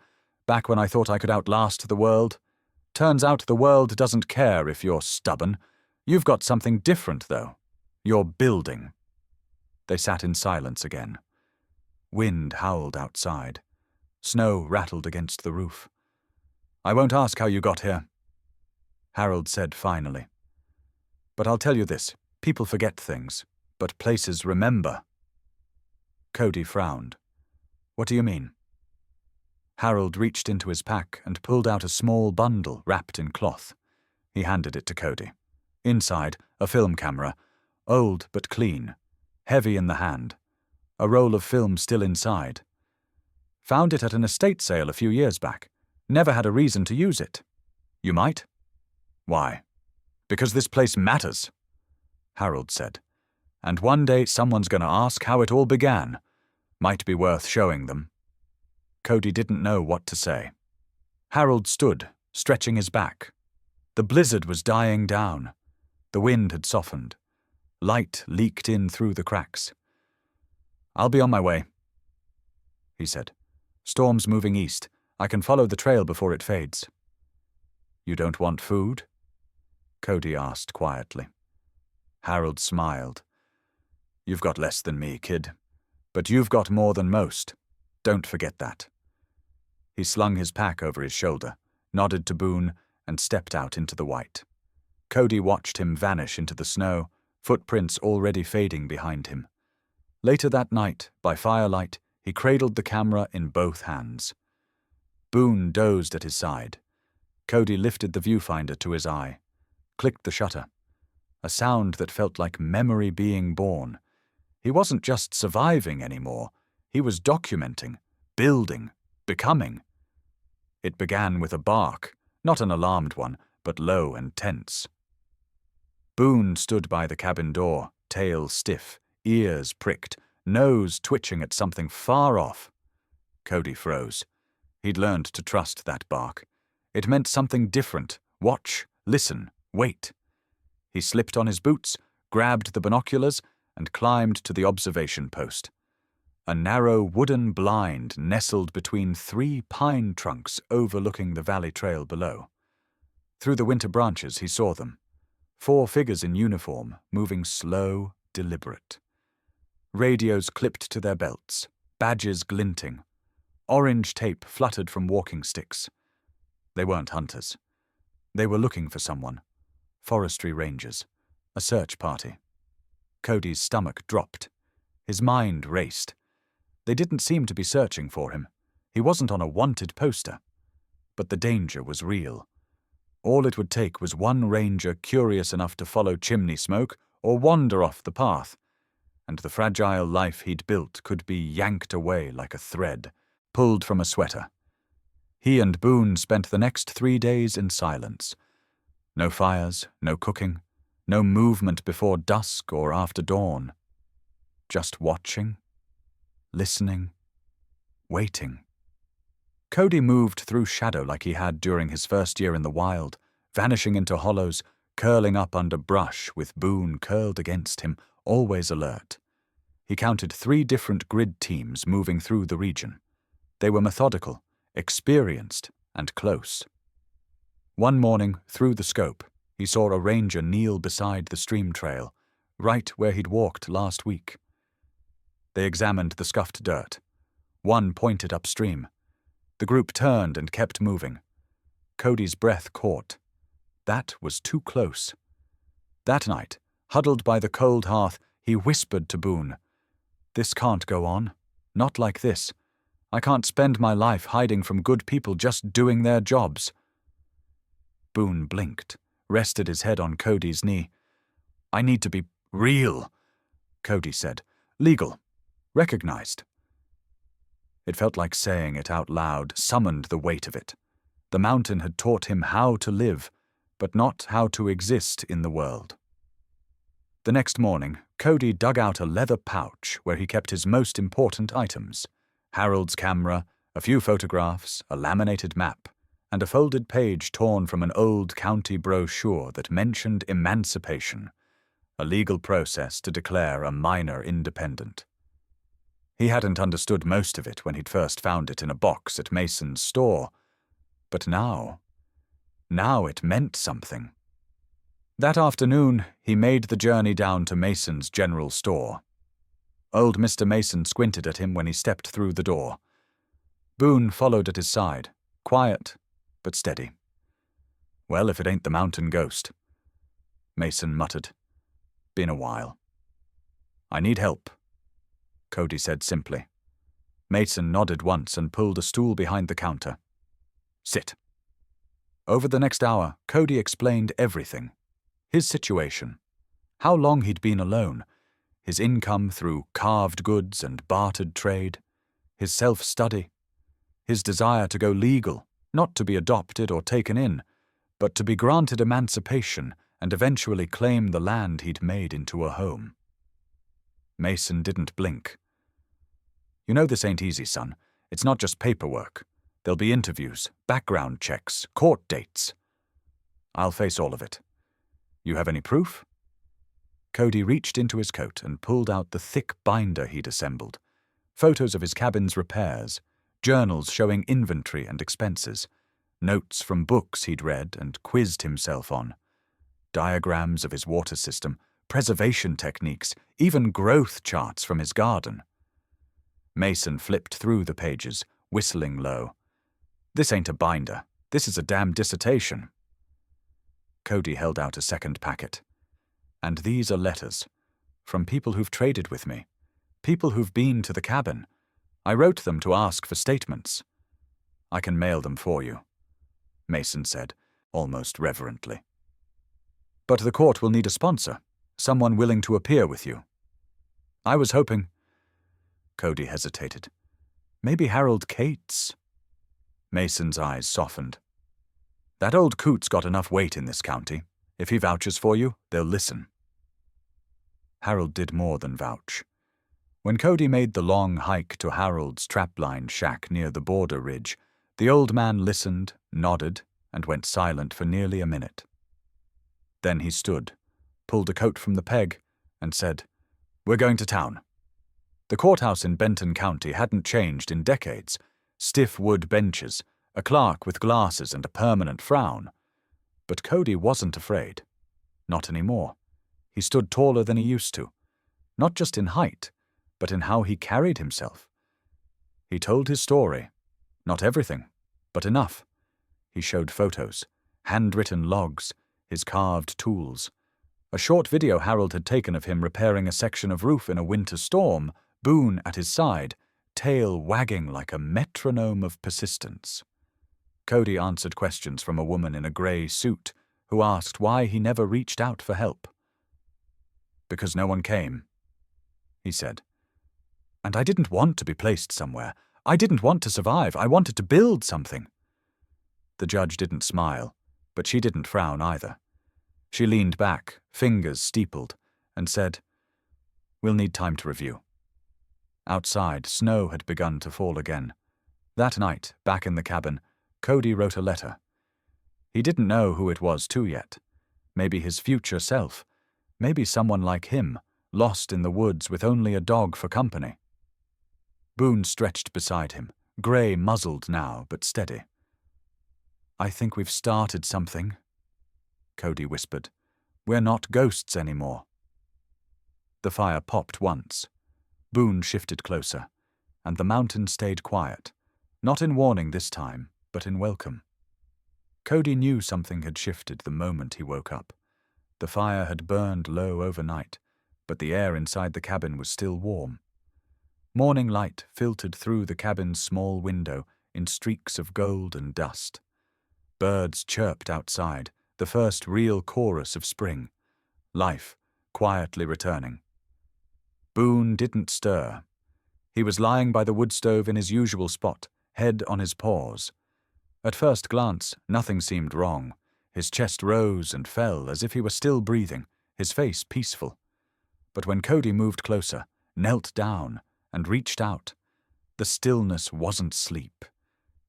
back when I thought I could outlast the world. Turns out the world doesn't care if you're stubborn. You've got something different, though. You're building." They sat in silence again. Wind howled outside. Snow rattled against the roof. "I won't ask how you got here," Harold said finally. "But I'll tell you this. People forget things, but places remember." Cody frowned. "What do you mean?" Harold reached into his pack and pulled out a small bundle wrapped in cloth. He handed it to Cody. Inside, a film camera, old but clean, heavy in the hand, a roll of film still inside. "Found it at an estate sale a few years back. Never had a reason to use it. You might?" "Why?" "Because this place matters," Harold said. "And one day someone's going to ask how it all began. Might be worth showing them." Cody didn't know what to say. Harold stood, stretching his back. The blizzard was dying down. The wind had softened. Light leaked in through the cracks. "I'll be on my way," he said. "Storm's moving east. I can follow the trail before it fades." "You don't want food?" Cody asked quietly. Harold smiled. "You've got less than me, kid. But you've got more than most. Don't forget that." He slung his pack over his shoulder, nodded to Boone, and stepped out into the white. Cody watched him vanish into the snow, footprints already fading behind him. Later that night, by firelight, he cradled the camera in both hands. Boone dozed at his side. Cody lifted the viewfinder to his eye, clicked the shutter. A sound that felt like memory being born. He wasn't just surviving anymore. He was documenting, building, becoming. It began with a bark, not an alarmed one, but low and tense. Boone stood by the cabin door, tail stiff, ears pricked, nose twitching at something far off. Cody froze. He'd learned to trust that bark. It meant something different. Watch, listen, wait. He slipped on his boots, grabbed the binoculars, and climbed to the observation post. A narrow wooden blind nestled between 3 pine trunks overlooking the valley trail below. Through the winter branches he saw them. 4 figures in uniform, moving slow, deliberate. Radios clipped to their belts, badges glinting. Orange tape fluttered from walking sticks. They weren't hunters. They were looking for someone. Forestry rangers. A search party. Cody's stomach dropped. His mind raced. They didn't seem to be searching for him. He wasn't on a wanted poster. But the danger was real. All it would take was one ranger curious enough to follow chimney smoke or wander off the path, and the fragile life he'd built could be yanked away like a thread, pulled from a sweater. He and Boone spent the next 3 days in silence. No fires, no cooking, No movement before dusk or after dawn. Just watching, listening, waiting. Cody moved through shadow like he had during his first year in the wild, vanishing into hollows, curling up under brush with Boone curled against him, always alert. He counted 3 different grid teams moving through the region. They were methodical, experienced, and close. One morning, through the scope, he saw a ranger kneel beside the stream trail, right where he'd walked last week. They examined the scuffed dirt. One pointed upstream. The group turned and kept moving. Cody's breath caught. That was too close. That night, huddled by the cold hearth, he whispered to Boone, "This can't go on. Not like this. I can't spend my life hiding from good people just doing their jobs." Boone blinked, rested his head on Cody's knee. "I need to be real," Cody said. "Legal. Recognized." It felt like saying it out loud summoned the weight of it. The mountain had taught him how to live, but not how to exist in the world. The next morning, Cody dug out a leather pouch where he kept his most important items: Harold's camera, a few photographs, a laminated map, and a folded page torn from an old county brochure that mentioned emancipation, a legal process to declare a minor independent. He hadn't understood most of it when he'd first found it in a box at Mason's store, but now it meant something. That afternoon, he made the journey down to Mason's general store. Old Mr. Mason squinted at him when he stepped through the door. Boone followed at his side, quiet but steady. "Well, if it ain't the mountain ghost," Mason muttered. "Been a while." "I need help," Cody said simply. Mason nodded once and pulled a stool behind the counter. "Sit." Over the next hour, Cody explained everything. His situation, how long he'd been alone, his income through carved goods and bartered trade, his self-study, his desire to go legal, not to be adopted or taken in, but to be granted emancipation and eventually claim the land he'd made into a home. Mason didn't blink. "You know this ain't easy, son. It's not just paperwork. There'll be interviews, background checks, court dates. I'll face all of it. You have any proof?" Cody reached into his coat and pulled out the thick binder he'd assembled. Photos of his cabin's repairs, journals showing inventory and expenses, notes from books he'd read and quizzed himself on, diagrams of his water system, preservation techniques, even growth charts from his garden. Mason flipped through the pages, whistling low. "This ain't a binder. This is a damn dissertation." Cody held out a second packet. "And these are letters. From people who've traded with me. People who've been to the cabin. I wrote them to ask for statements. I can mail them for you," Mason said, almost reverently. "But the court will need a sponsor, someone willing to appear with you." "I was hoping—" Cody hesitated. "Maybe Harold Cates?" Mason's eyes softened. "That old coot's got enough weight in this county. If he vouches for you, they'll listen." Harold did more than vouch. When Cody made the long hike to Harold's trapline shack near the border ridge, the old man listened, nodded, and went silent for nearly a minute. Then he stood, pulled a coat from the peg, and said, "We're going to town." The courthouse in Benton County hadn't changed in decades. Stiff wood benches, a clerk with glasses and a permanent frown. But Cody wasn't afraid. Not anymore. He stood taller than he used to. Not just in height, but in how he carried himself. He told his story. Not everything, but enough. He showed photos, handwritten logs, his carved tools. A short video Harold had taken of him repairing a section of roof in a winter storm, Boone at his side, tail wagging like a metronome of persistence. Cody answered questions from a woman in a grey suit who asked why he never reached out for help. "Because no one came," he said. "And I didn't want to be placed somewhere. I didn't want to survive. I wanted to build something." The judge didn't smile, but she didn't frown either. She leaned back, fingers steepled, and said, "We'll need time to review." Outside, snow had begun to fall again. That night, back in the cabin, Cody wrote a letter. He didn't know who it was to yet. Maybe his future self. Maybe someone like him, lost in the woods with only a dog for company. Boone stretched beside him, grey muzzled now, but steady. "I think we've started something," Cody whispered. "We're not ghosts anymore." The fire popped once. Boone shifted closer, and the mountain stayed quiet, not in warning this time, but in welcome. Cody knew something had shifted the moment he woke up. The fire had burned low overnight, but the air inside the cabin was still warm. Morning light filtered through the cabin's small window in streaks of gold and dust. Birds chirped outside, the first real chorus of spring. Life, quietly returning. Boone didn't stir. He was lying by the wood stove in his usual spot, head on his paws. At first glance, nothing seemed wrong. His chest rose and fell as if he were still breathing, his face peaceful. But when Cody moved closer, knelt down, and reached out, the stillness wasn't sleep.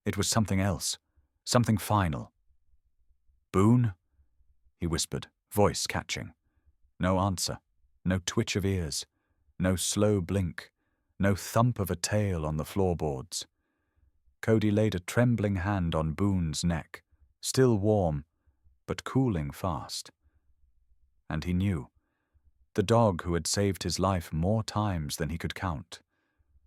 It was something else, something final. "Boone?" he whispered, voice catching. No answer, no twitch of ears, no slow blink, no thump of a tail on the floorboards. Cody laid a trembling hand on Boone's neck, still warm, but cooling fast. And he knew. The dog who had saved his life more times than he could count,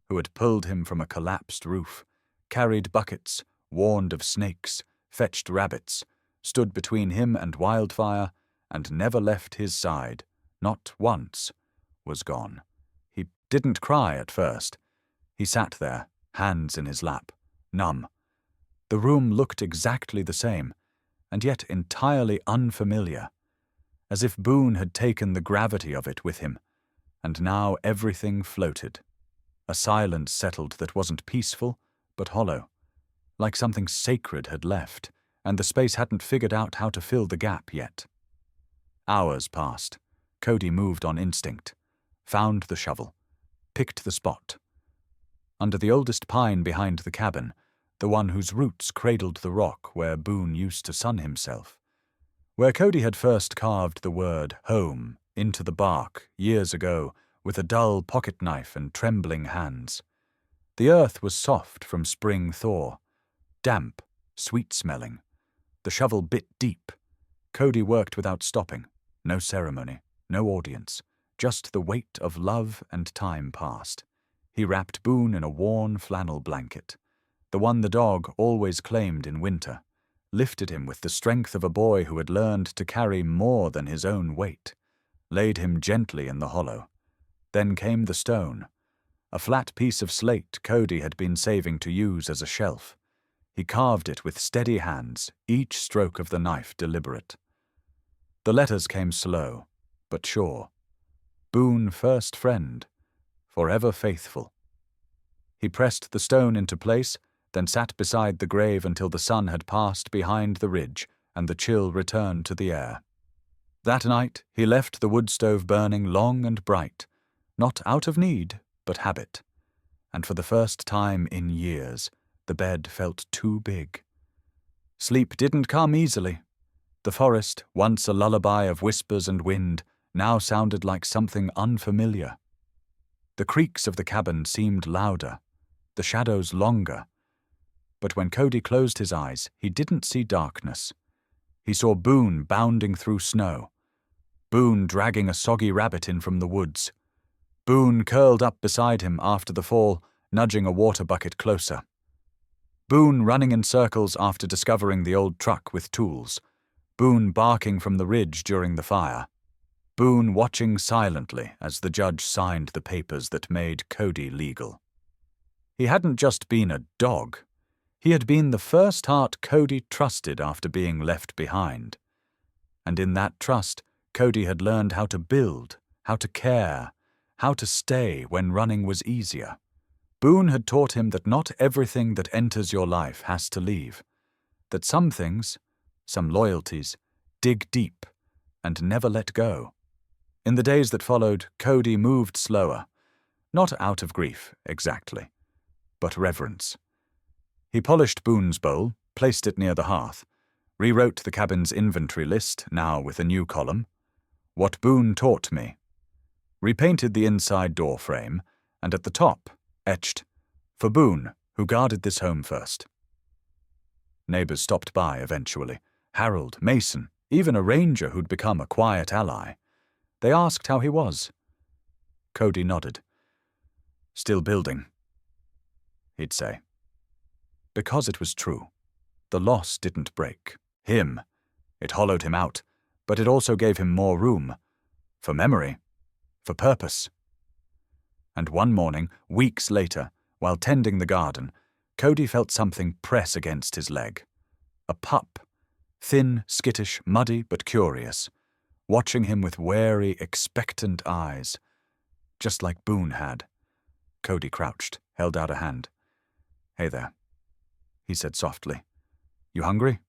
who had pulled him from a collapsed roof, carried buckets, warned of snakes, fetched rabbits, stood between him and wildfire, and never left his side, not once, was gone. He didn't cry at first. He sat there, hands in his lap, numb. The room looked exactly the same, and yet entirely unfamiliar, as if Boone had taken the gravity of it with him, and now everything floated. A silence settled that wasn't peaceful, but hollow, like something sacred had left, and the space hadn't figured out how to fill the gap yet. Hours passed. Cody moved on instinct, found the shovel, picked the spot. Under the oldest pine behind the cabin, the one whose roots cradled the rock where Boone used to sun himself, where Cody had first carved the word home into the bark years ago with a dull pocket knife and trembling hands. The earth was soft from spring thaw, damp, sweet-smelling. The shovel bit deep. Cody worked without stopping. No ceremony, no audience, just the weight of love and time past. He wrapped Boone in a worn flannel blanket, the one the dog always claimed in winter, lifted him with the strength of a boy who had learned to carry more than his own weight, laid him gently in the hollow. Then came the stone, a flat piece of slate Cody had been saving to use as a shelf. He carved it with steady hands, each stroke of the knife deliberate. The letters came slow, but sure. Boone first friend, forever faithful. He pressed the stone into place, then sat beside the grave until the sun had passed behind the ridge and the chill returned to the air. That night he left the wood stove burning long and bright, not out of need, but habit. And for the first time in years, the bed felt too big. Sleep didn't come easily. The forest, once a lullaby of whispers and wind, now sounded like something unfamiliar. The creaks of the cabin seemed louder, the shadows longer. But when Cody closed his eyes, he didn't see darkness. He saw Boone bounding through snow, Boone dragging a soggy rabbit in from the woods, Boone curled up beside him after the fall, nudging a water bucket closer, Boone running in circles after discovering the old truck with tools, Boone barking from the ridge during the fire, Boone watching silently as the judge signed the papers that made Cody legal. He hadn't just been a dog. He had been the first heart Cody trusted after being left behind. And in that trust, Cody had learned how to build, how to care, how to stay when running was easier. Boone had taught him that not everything that enters your life has to leave, that some things, some loyalties, dig deep, and never let go. In the days that followed, Cody moved slower, not out of grief, exactly, but reverence. He polished Boone's bowl, placed it near the hearth, rewrote the cabin's inventory list, now with a new column, What Boone Taught Me, repainted the inside door frame, and at the top, etched, For Boone, who guarded this home first. Neighbors stopped by eventually, Harold, Mason, even a ranger who'd become a quiet ally. They asked how he was. Cody nodded. Still building, he'd say. Because it was true. The loss didn't break him. It hollowed him out, but it also gave him more room. For memory. For purpose. And one morning, weeks later, while tending the garden, Cody felt something press against his leg. A pup. Thin, skittish, muddy, but curious. Watching him with wary, expectant eyes. Just like Boone had. Cody crouched, held out a hand. Hey there, he said softly. You hungry?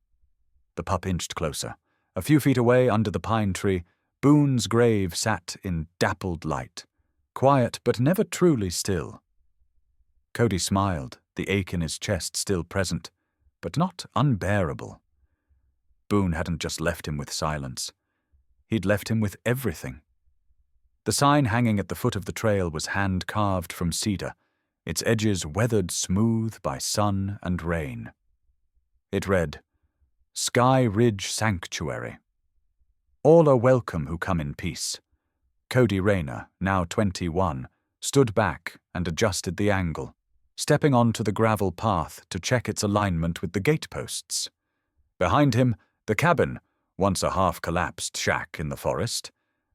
The pup inched closer. A few feet away, under the pine tree, Boone's grave sat in dappled light. Quiet, but never truly still. Cody smiled, the ache in his chest still present, but not unbearable. Boone hadn't just left him with silence. He'd left him with everything. The sign hanging at the foot of the trail was hand-carved from cedar, its edges weathered smooth by sun and rain. It read, Sky Ridge Sanctuary. All are welcome who come in peace. Cody Rayner, now 21, stood back and adjusted the angle, stepping onto the gravel path to check its alignment with the gateposts. Behind him, the cabin, once a half-collapsed shack in the forest,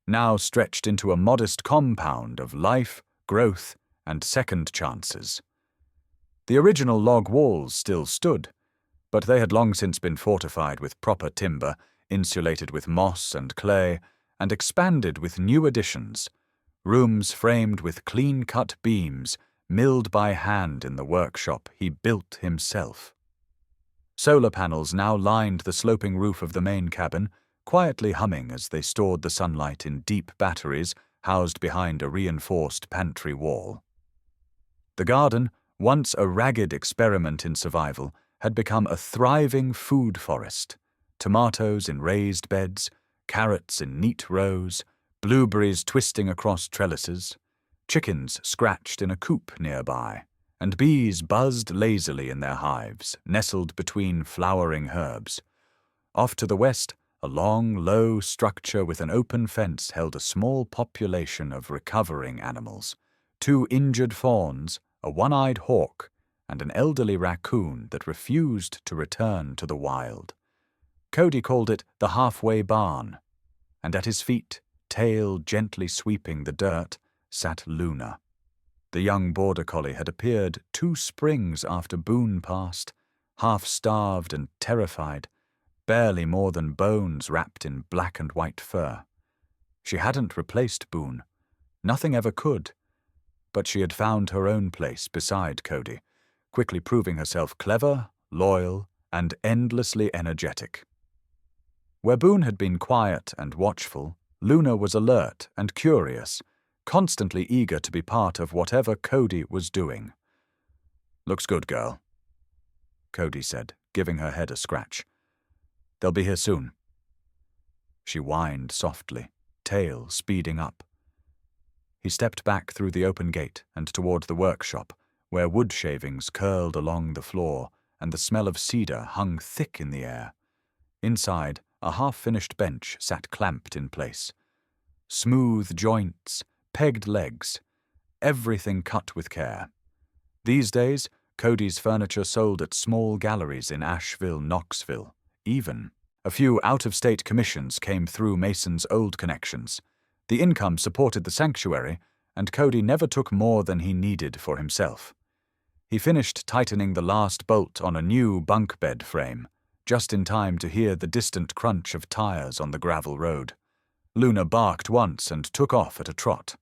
now stretched into a modest compound of life, growth, and second chances. The original log walls still stood, but they had long since been fortified with proper timber, insulated with moss and clay, and expanded with new additions, rooms framed with clean-cut beams, milled by hand in the workshop he built himself. Solar panels now lined the sloping roof of the main cabin, quietly humming as they stored the sunlight in deep batteries housed behind a reinforced pantry wall. The garden, once a ragged experiment in survival, had become a thriving food forest. Tomatoes in raised beds, carrots in neat rows, blueberries twisting across trellises, chickens scratched in a coop nearby, and bees buzzed lazily in their hives, nestled between flowering herbs. Off to the west, a long, low structure with an open fence held a small population of recovering animals, 2 injured fawns, a one-eyed hawk, and an elderly raccoon that refused to return to the wild. Cody called it the halfway barn, and at his feet, tail gently sweeping the dirt, sat Luna. The young border collie had appeared 2 springs after Boone passed, half-starved and terrified, barely more than bones wrapped in black and white fur. She hadn't replaced Boone. Nothing ever could. But she had found her own place beside Cody, quickly proving herself clever, loyal, and endlessly energetic. Where Boone had been quiet and watchful, Luna was alert and curious, constantly eager to be part of whatever Cody was doing. Looks good, girl, Cody said, giving her head a scratch. They'll be here soon. She whined softly, tail speeding up. He stepped back through the open gate and toward the workshop, where wood shavings curled along the floor and the smell of cedar hung thick in the air. Inside, a half-finished bench sat clamped in place. Smooth joints, pegged legs, everything cut with care. These days, Cody's furniture sold at small galleries in Asheville, Knoxville. Even a few out-of-state commissions came through Mason's old connections. The income supported the sanctuary, and Cody never took more than he needed for himself. He finished tightening the last bolt on a new bunk bed frame, just in time to hear the distant crunch of tires on the gravel road. Luna barked once and took off at a trot.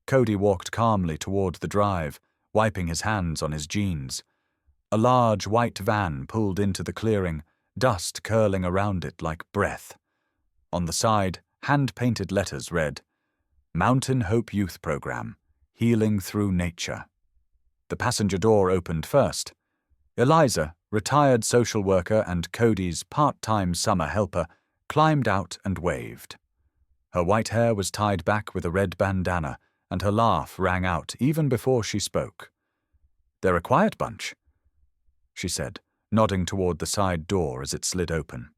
Cody walked calmly toward the drive, wiping his hands on his jeans. A large white van pulled into the clearing, dust curling around it like breath. On the side, Hand-painted letters read, Mountain Hope Youth Program, Healing Through Nature. The passenger door opened first. Eliza, retired social worker and Cody's part-time summer helper, climbed out and waved. Her white hair was tied back with a red bandana, and her laugh rang out even before she spoke. "They're a quiet bunch," she said, nodding toward the side door as it slid open.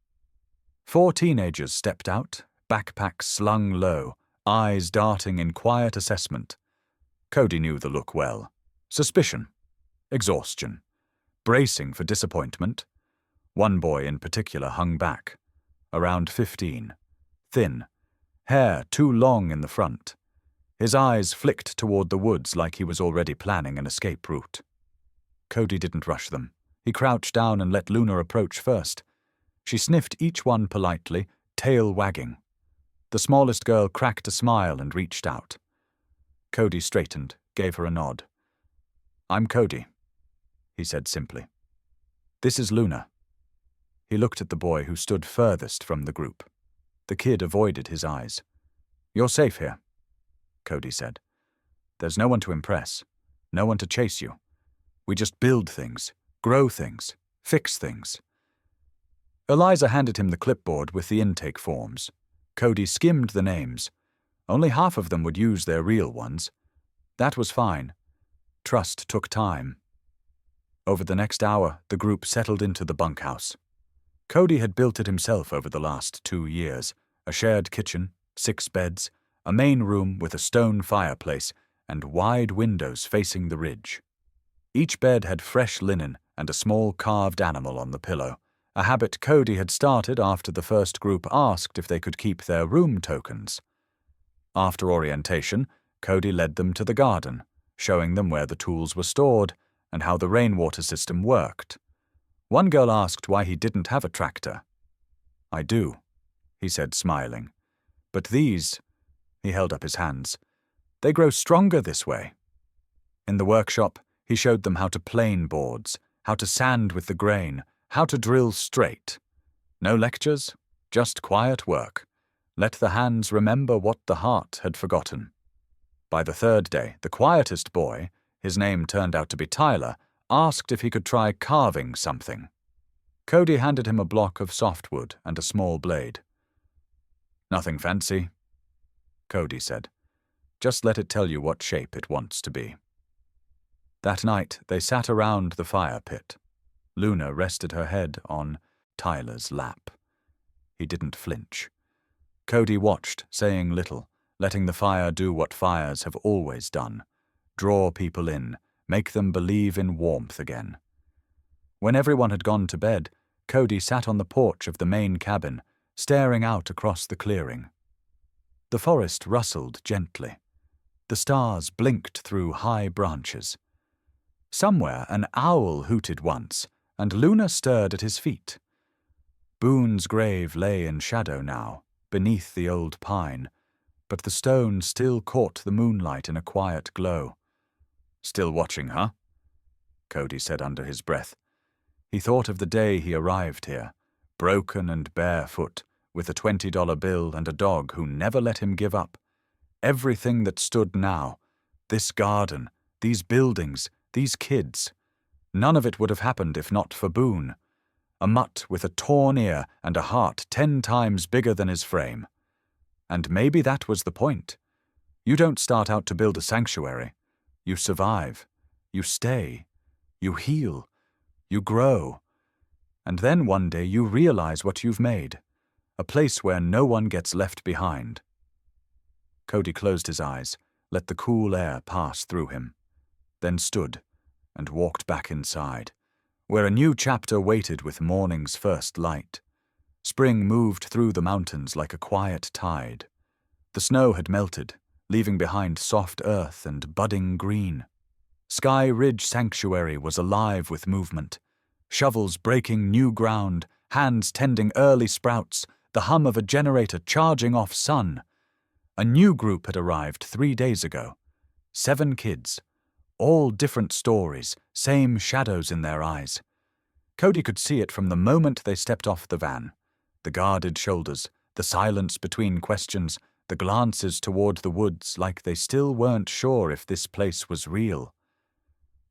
4 teenagers stepped out, backpacks slung low, eyes darting in quiet assessment. Cody knew the look well. Suspicion. Exhaustion. Bracing for disappointment. One boy in particular hung back. Around 15. Thin. Hair too long in the front. His eyes flicked toward the woods like he was already planning an escape route. Cody didn't rush them. He crouched down and let Luna approach first. She sniffed each one politely, tail wagging. The smallest girl cracked a smile and reached out. Cody straightened, gave her a nod. "I'm Cody," he said simply. "This is Luna." He looked at the boy who stood furthest from the group. The kid avoided his eyes. "You're safe here," Cody said. "There's no one to impress, no one to chase you. We just build things, grow things, fix things." Eliza handed him the clipboard with the intake forms. Cody skimmed the names. Only half of them would use their real ones. That was fine. Trust took time. Over the next hour, the group settled into the bunkhouse. Cody had built it himself over the last 2 years. A shared kitchen, 6 beds, a main room with a stone fireplace, and wide windows facing the ridge. Each bed had fresh linen and a small carved animal on the pillow, a habit Cody had started after the first group asked if they could keep their room tokens. After orientation, Cody led them to the garden, showing them where the tools were stored and how the rainwater system worked. One girl asked why he didn't have a tractor. "I do," he said, smiling. "But these," he held up his hands, "they grow stronger this way." In the workshop, he showed them how to plane boards, how to sand with the grain, how to drill straight. No lectures, just quiet work. Let the hands remember what the heart had forgotten. By the 3rd day, the quietest boy, his name turned out to be Tyler, asked if he could try carving something. Cody handed him a block of softwood and a small blade. "Nothing fancy," Cody said. "Just let it tell you what shape it wants to be." That night, they sat around the fire pit. Luna rested her head on Tyler's lap. He didn't flinch. Cody watched, saying little, letting the fire do what fires have always done: draw people in, make them believe in warmth again. When everyone had gone to bed, Cody sat on the porch of the main cabin, staring out across the clearing. The forest rustled gently. The stars blinked through high branches. Somewhere an owl hooted once, and Luna stirred at his feet. Boone's grave lay in shadow now, beneath the old pine, but the stone still caught the moonlight in a quiet glow. "Still watching, huh?" Cody said under his breath. He thought of the day he arrived here, broken and barefoot, with a $20 bill and a dog who never let him give up. Everything that stood now, this garden, these buildings, these kids, none of it would have happened if not for Boone, a mutt with a torn ear and a heart 10 times bigger than his frame. And maybe that was the point. You don't start out to build a sanctuary. You survive. You stay. You heal. You grow. And then one day you realize what you've made, a place where no one gets left behind. Cody closed his eyes, let the cool air pass through him, then stood and walked back inside, where a new chapter waited with morning's first light. Spring moved through the mountains like a quiet tide. The snow had melted, leaving behind soft earth and budding green. Sky Ridge Sanctuary was alive with movement. Shovels breaking new ground, hands tending early sprouts, the hum of a generator charging off sun. A new group had arrived 3 days ago. 7 kids. All different stories, same shadows in their eyes. Cody could see it from the moment they stepped off the van. The guarded shoulders, The silence between questions, the glances toward the woods like they still weren't sure if this place was real.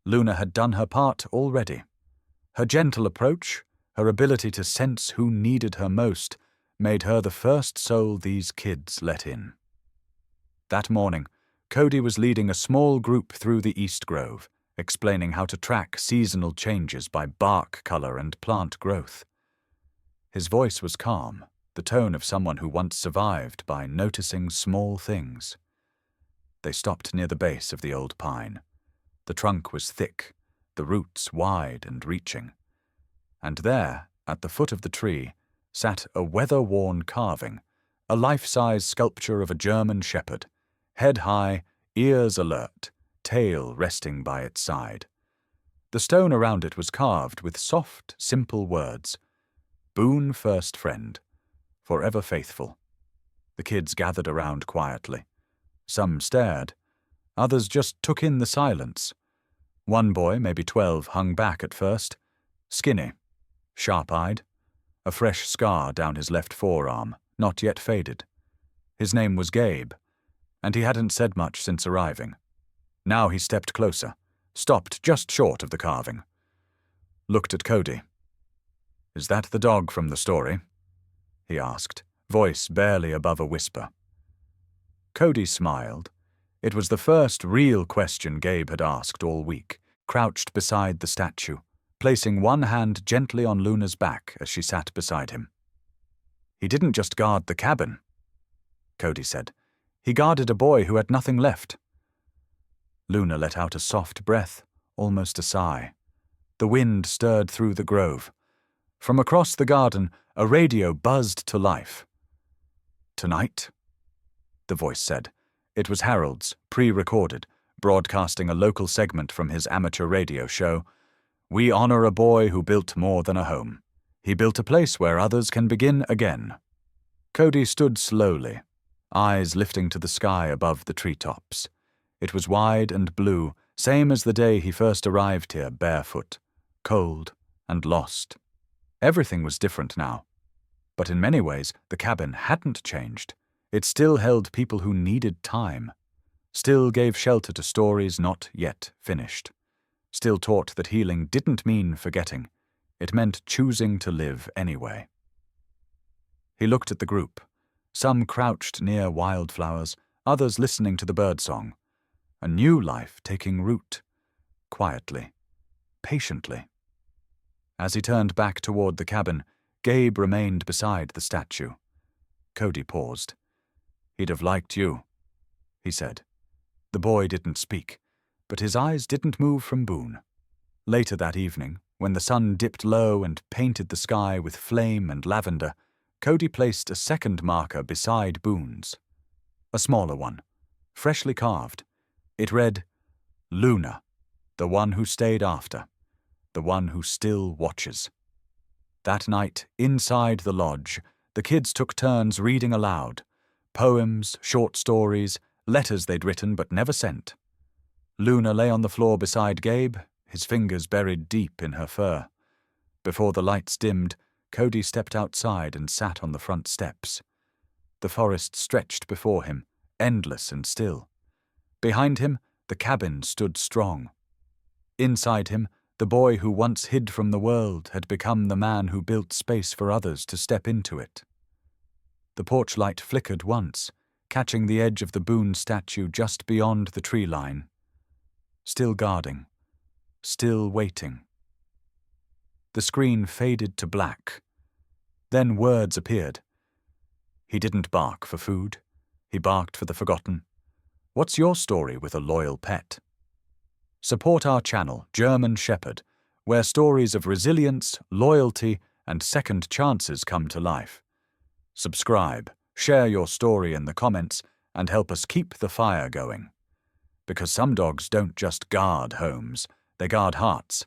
Luna had done her part already. Her gentle approach, her ability to sense who needed her most, made her the first soul these kids let in. That morning, Cody was leading a small group through the East Grove, explaining how to track seasonal changes by bark color and plant growth. His voice was calm, the tone of someone who once survived by noticing small things. They stopped near the base of the old pine. The trunk was thick, the roots wide and reaching. And there, at the foot of the tree, sat a weather-worn carving, a life-size sculpture of a German shepherd, head high, ears alert, tail resting by its side. The stone around it was carved with soft, simple words. Boone first friend, forever faithful. The kids gathered around quietly. Some stared. Others just took in the silence. One boy, maybe 12, hung back at first. Skinny, sharp-eyed, a fresh scar down his left forearm, not yet faded. His name was Gabe, and he hadn't said much since arriving. Now he stepped closer, stopped just short of the carving. Looked at Cody. "Is that the dog from the story?" he asked, voice barely above a whisper. Cody smiled. It was the first real question Gabe had asked all week, crouched beside the statue, placing one hand gently on Luna's back as she sat beside him. "He didn't just guard the cabin," Cody said. "He guarded a boy who had nothing left." Luna let out a soft breath, almost a sigh. The wind stirred through the grove. From across the garden, a radio buzzed to life. "Tonight?" the voice said. It was Harold's, pre-recorded, broadcasting a local segment from his amateur radio show. "We honor a boy who built more than a home. He built a place where others can begin again." Cody stood slowly, eyes lifting to the sky above the treetops. It was wide and blue, same as the day he first arrived here barefoot, cold and lost. Everything was different now. But in many ways, the cabin hadn't changed. It still held people who needed time, still gave shelter to stories not yet finished, still taught that healing didn't mean forgetting. It meant choosing to live anyway. He looked at the group, some crouched near wildflowers, others listening to the birdsong. A new life taking root, quietly, patiently. As he turned back toward the cabin, Gabe remained beside the statue. Cody paused. "He'd have liked you," he said. The boy didn't speak, but his eyes didn't move from Boone. Later that evening, when the sun dipped low and painted the sky with flame and lavender, Cody placed a second marker beside Boone's. A smaller one, freshly carved. It read, "Luna, the one who stayed after, the one who still watches." That night, inside the lodge, the kids took turns reading aloud. Poems, short stories, letters they'd written but never sent. Luna lay on the floor beside Gabe, his fingers buried deep in her fur. Before the lights dimmed, Cody stepped outside and sat on the front steps. The forest stretched before him, endless and still. Behind him, the cabin stood strong. Inside him, the boy who once hid from the world had become the man who built space for others to step into it. The porch light flickered once, catching the edge of the Boone statue just beyond the tree line. Still guarding, still waiting. The screen faded to black. Then words appeared. "He didn't bark for food. He barked for the forgotten. What's your story with a loyal pet?" Support our channel, German Shepherd, where stories of resilience, loyalty, and second chances come to life. Subscribe, share your story in the comments, and help us keep the fire going. Because some dogs don't just guard homes, they guard hearts,